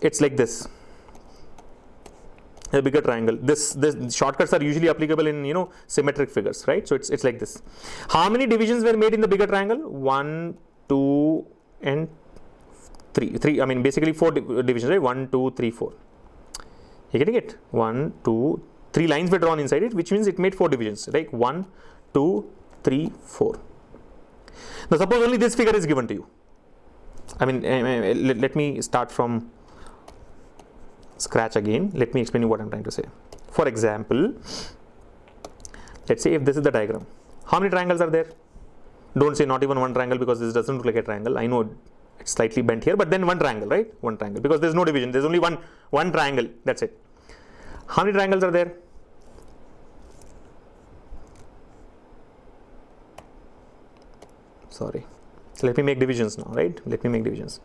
It's like this. A bigger triangle. This shortcuts are usually applicable in symmetric figures, right? So it's like this. How many divisions were made in the bigger triangle? 1, 2, and 3. I mean basically 4 divisions, right? 1, 2, 3, 4. You getting it? 1, 2, 3 lines were drawn inside it, which means it made 4 divisions, right? 1, 2, 3, 4. Now suppose only this figure is given to you. I mean, let me start from scratch again. Let me explain you what I'm trying to say. For example, let's say if this is the diagram, how many triangles are there? Don't say not even one triangle, because this doesn't look like a triangle. I know it's slightly bent here, but then one triangle, right? One triangle, because there's no division. There's only one triangle. That's it. How many triangles are there? Sorry. So let me make divisions now, right? Let me make divisions.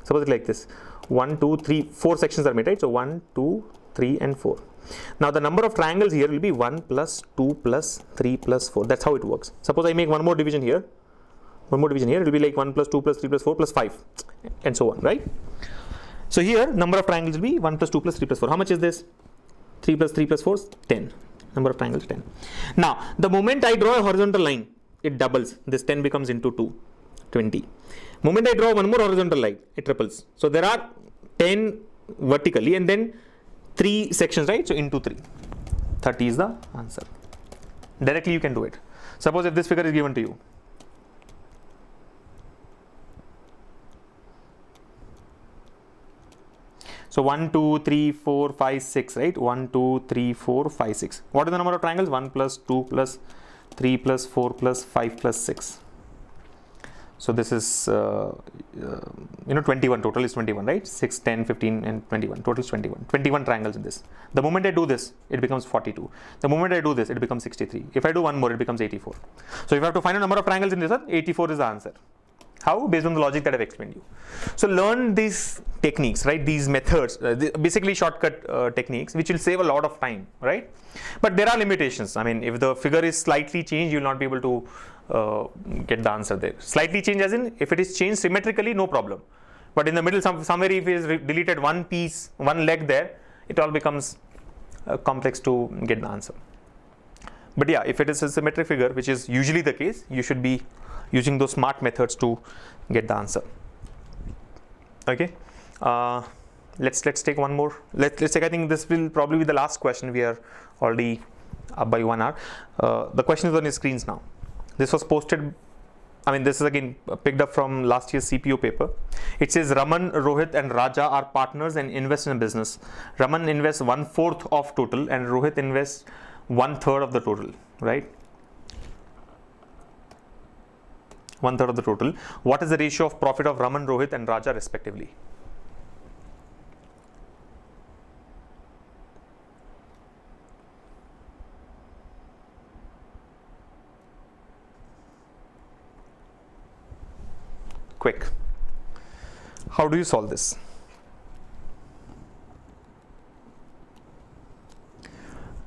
Suppose it's like this. 1, 2, 3, 4 sections are made, right? So 1, 2, 3, and 4. Now the number of triangles here will be 1 plus 2 plus 3 plus 4. That's how it works. Suppose I make one more division here. One more division here. It will be like 1 plus 2 plus 3 plus 4 plus 5, and so on, right? So here number of triangles will be 1 plus 2 plus 3 plus 4. How much is this? 3 plus 3 plus 4 is 10. Number of triangles 10. Now the moment I draw a horizontal line, it doubles. This 10 becomes into 2, 20. Moment I draw one more horizontal line, it triples. So there are 10 vertically and then 3 sections, right? So into 3. 30 is the answer. Directly you can do it. Suppose if this figure is given to you. So 1, 2, 3, 4, 5, 6, right? 1, 2, 3, 4, 5, 6. What is the number of triangles? 1 plus 2 plus 3 plus 4 plus 5 plus 6. So this is 21. Total is 21, right? 6, 10, 15, and 21. Total is 21. 21 triangles in this. The moment I do this, it becomes 42. The moment I do this, it becomes 63. If I do one more, it becomes 84. So if you have to find a number of triangles in this one, 84 is the answer. How? Based on the logic that I've explained you. So learn these techniques, right? These methods, basically shortcut techniques, which will save a lot of time, right? But there are limitations. I mean, if the figure is slightly changed, you will not be able to get the answer there. Slightly changed as in, if it is changed symmetrically, no problem. But in the middle, somewhere if it is deleted one piece, one leg there, it all becomes complex to get the answer. But yeah, if it is a symmetric figure, which is usually the case, you should be using those smart methods to get the answer. Okay, let's take one more. Let's take. I think this will probably be the last question. We are already up by 1 hour. The question is on your screens now. This was posted. I mean, this is again picked up from last year's CPO paper. It says Raman, Rohit, and Raja are partners and invest in a business. Raman invests 1/4 of total, and Rohit invests 1/3 of the total. Right. 1/3 of the total. What is the ratio of profit of Raman, Rohit, and Raja respectively? Quick. How do you solve this?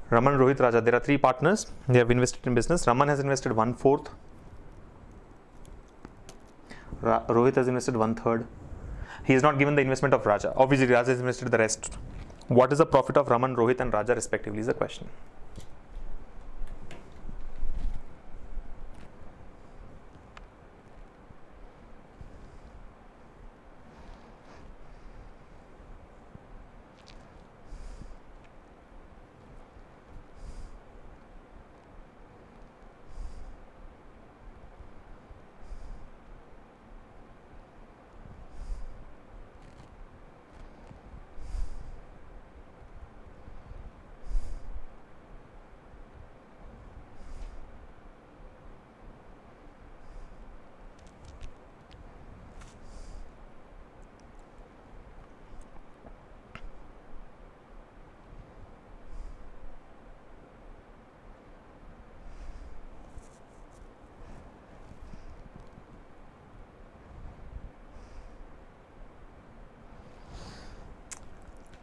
Raman, Rohit, Raja. There are 3 partners. They have invested in business. Raman has invested 1/4. Rohit has invested 1/3. He has not given the investment of Raja. Obviously, Raja has invested the rest. What is the profit of Raman, Rohit and Raja respectively is the question.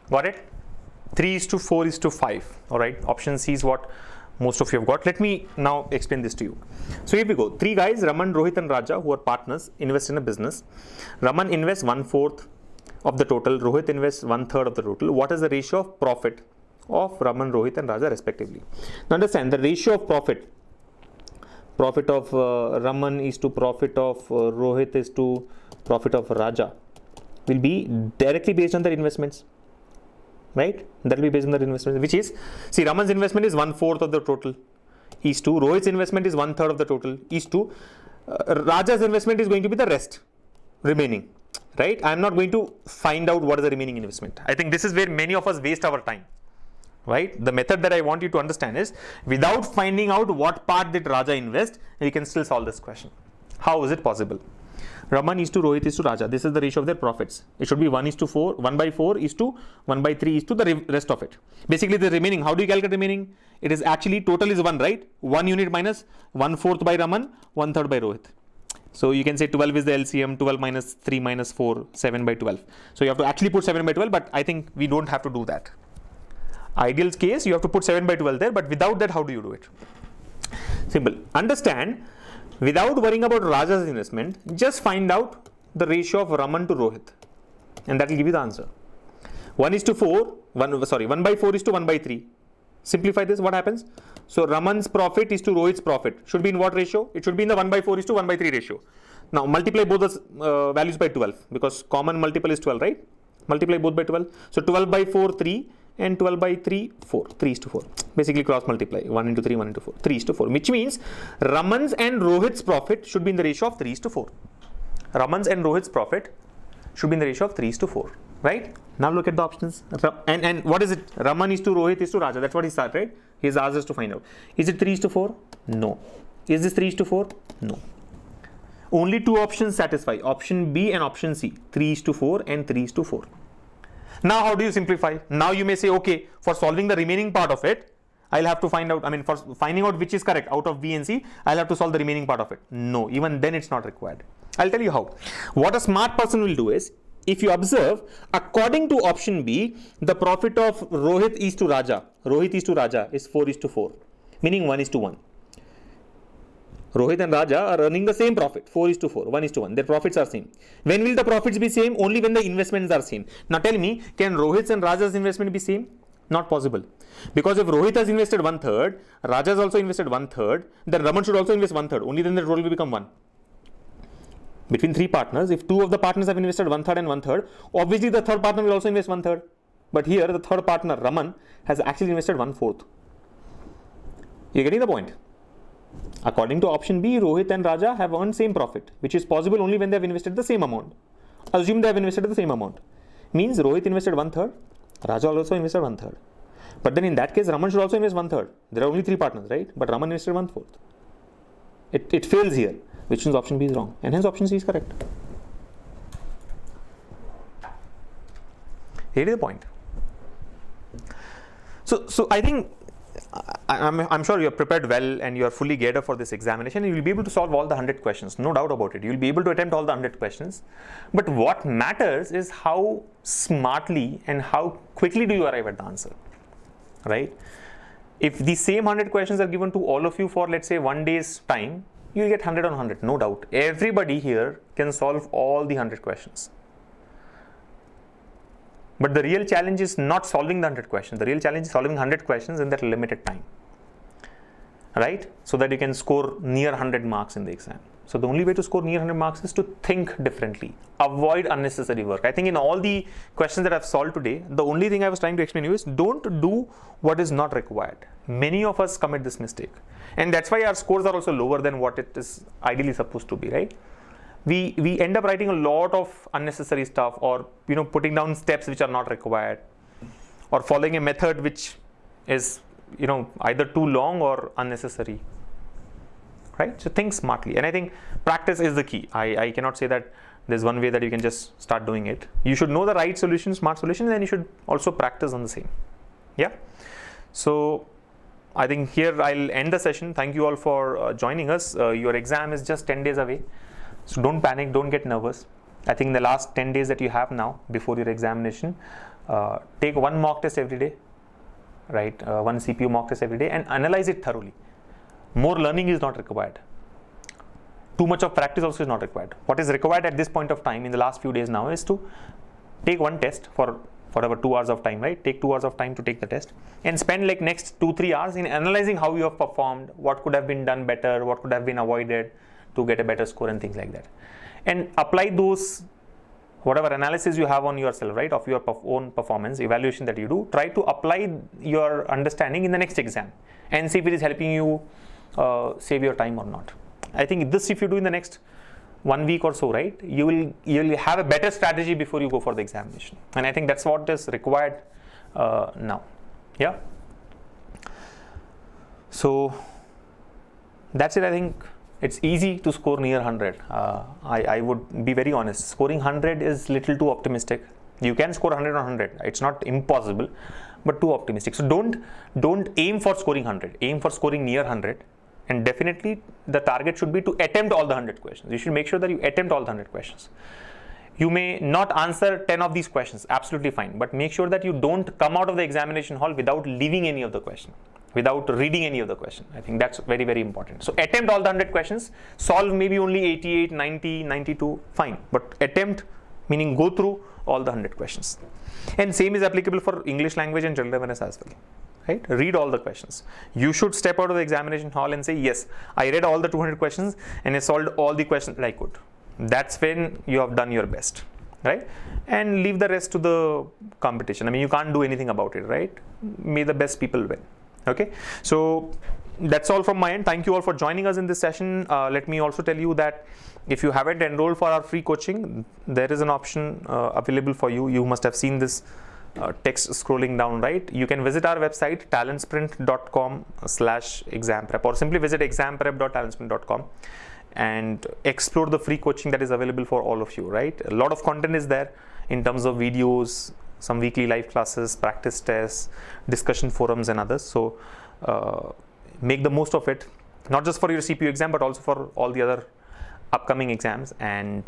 Got it? 3:4:5. All right. Option C is what most of you have got. Let me now explain this to you. So here we go. 3 guys, Raman, Rohit and Raja, who are partners, invest in a business. Raman invests 1/4 of the total. Rohit invests 1/3 of the total. What is the ratio of profit of Raman, Rohit and Raja respectively? Now understand the ratio of profit of Raman is to profit of Rohit is to profit of Raja will be directly based on their investments. Right? That will be based on the investment, which is, see, Raman's investment is 1/4 of the total, is to Rohit's investment is 1/3 of the total, is to Raja's investment is going to be the rest remaining. Right? I am not going to find out what is the remaining investment. I think this is where many of us waste our time. Right? The method that I want you to understand is without finding out what part did Raja invest, we can still solve this question. How is it possible? Raman is to Rohit is to Raja. This is the ratio of their profits. It should be 1:4. 1/4 is to 1/3 is to the rest of it. Basically, the remaining. How do you calculate remaining? It is actually total is 1, right? 1 unit minus 1/4 by Raman, 1/3 by Rohit. So you can say 12 is the LCM. 12 minus 3 minus 4, 7/12. So you have to actually put 7/12, but I think we don't have to do that. Ideal case, you have to put 7/12 there, but without that, how do you do it? Simple. Understand. Without worrying about Raja's investment, just find out the ratio of Raman to Rohit, and that will give you the answer. 1:4, 1/4 is to 1/3. Simplify this, what happens? So Raman's profit is to Rohit's profit. Should be in what ratio? It should be in the 1/4 is to 1/3 ratio. Now multiply both the values by 12 because common multiple is 12, right? Multiply both by 12. So 12/4, 3. And 12/3, 4. 3:4. Basically cross multiply. 1 into 3, 1 into 4. 3:4. Which means Raman's and Rohit's profit should be in the ratio of 3:4. Raman's and Rohit's profit should be in the ratio of 3:4. Right? Now look at the options. And what is it? Raman is to Rohit is to Raja. That's what he said, right? He's asked us to find out. Is it 3:4? No. Is this 3:4? No. Only 2 options satisfy. Option B and option C. 3:4 and 3:4. Now, how do you simplify? Now you may say, okay, for solving the remaining part of it, I'll have to find out, for finding out which is correct out of B and C, I'll have to solve the remaining part of it. No, even then it's not required. I'll tell you how. What a smart person will do is, if you observe, according to option B, the profit of Rohit is to Raja is 4:4, meaning 1:1. Rohit and Raja are earning the same profit, 4:4, 1:1. Their profits are same. When will the profits be same? Only when the investments are same. Now tell me, can Rohit's and Raja's investment be same? Not possible. Because if Rohit has invested 1/3, Raja has also invested 1/3, then Raman should also invest 1/3. Only then the total will become 1. Between 3 partners, if 2 of the partners have invested 1/3 and 1/3, obviously the third partner will also invest 1/3. But here the third partner, Raman, has actually invested 1/4. You're getting the point? According to option B, Rohit and Raja have earned same profit, which is possible only when they have invested the same amount. Assume they have invested the same amount. Means Rohit invested 1/3, Raja also invested 1/3. But then in that case, Raman should also invest 1/3. There are only 3 partners, right? But Raman invested 1/4. It fails here, which means option B is wrong. And hence option C is correct. Here is the point. So I think I'm sure you're prepared well and you're fully geared up for this examination and you'll be able to solve all the 100 questions. No doubt about it. You'll be able to attempt all the 100 questions. But what matters is how smartly and how quickly do you arrive at the answer, right? If the same 100 questions are given to all of you for, let's say, 1 day's time, you'll get 100 on 100, no doubt. Everybody here can solve all the 100 questions. But the real challenge is not solving the 100 questions. The real challenge is solving 100 questions in that limited time, right? So that you can score near 100 marks in the exam. So the only way to score near 100 marks is to think differently, avoid unnecessary work. I think in all the questions that I've solved today, the only thing I was trying to explain to you is don't do what is not required. Many of us commit this mistake. And that's why our scores are also lower than what it is ideally supposed to be, right? We end up writing a lot of unnecessary stuff, or putting down steps which are not required, or following a method which is either too long or unnecessary, right? So think smartly, and I think practice is the key. I cannot say that there's one way that you can just start doing it. You should know the right solution, smart solution, and you should also practice on the same. Yeah. So I think here I'll end the session. Thank you all for joining us. Your exam is just 10 days away. So don't panic, don't get nervous. I think the last 10 days that you have now before your examination, take one mock test every day, right? One CPO mock test every day, and analyze it thoroughly. More learning is not required. Too much of practice also is not required. What is required at this point of time in the last few days now is to take one test for whatever 2 hours of time, right? Take 2 hours of time to take the test, and spend like next 2-3 hours in analyzing how you have performed, what could have been done better, what could have been avoided to get a better score, and things like that. And apply those, whatever analysis you have on yourself, right, of your own performance, evaluation that you do, try to apply your understanding in the next exam and see if it is helping you save your time or not. I think this, if you do in the next 1 week or so, right, you will have a better strategy before you go for the examination. And I think that's what is required now. Yeah. So that's it. I think it's easy to score near 100. I would be very honest. Scoring 100 is little too optimistic. You can score 100 on 100. It's not impossible, but too optimistic. So don't aim for scoring 100. Aim for scoring near 100. And definitely the target should be to attempt all the 100 questions. You should make sure that you attempt all the 100 questions. You may not answer 10 of these questions, absolutely fine, but make sure that you don't come out of the examination hall without leaving any of the question, without reading any of the question. I think that's very, very important. So attempt all the 100 questions, solve maybe only 88, 90, 92, fine, but attempt, meaning go through all the 100 questions. And same is applicable for English language and general awareness as well. Right? Read all the questions. You should step out of the examination hall and say, yes, I read all the 200 questions and I solved all the questions that I could. That's when you have done your best, right? And leave the rest to the competition. I mean, you can't do anything about it, right? May the best people win. Okay. So that's all from my end. Thank you all for joining us in this session. Let me also tell you that if you haven't enrolled for our free coaching, there is an option available for you. You must have seen this text scrolling down, right? You can visit our website talentsprint.com/examprep, or simply visit examprep.talentsprint.com and explore the free coaching that is available for all of you, right? A lot of content is there in terms of videos, some weekly live classes, practice tests, discussion forums and others. So make the most of it, not just for your CPO exam, but also for all the other upcoming exams, and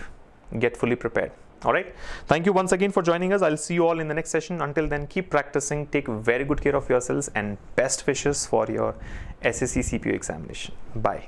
get fully prepared. All right. Thank you once again for joining us. I'll see you all in the next session. Until then, keep practicing, take very good care of yourselves, and best wishes for your SSC CPO examination. Bye.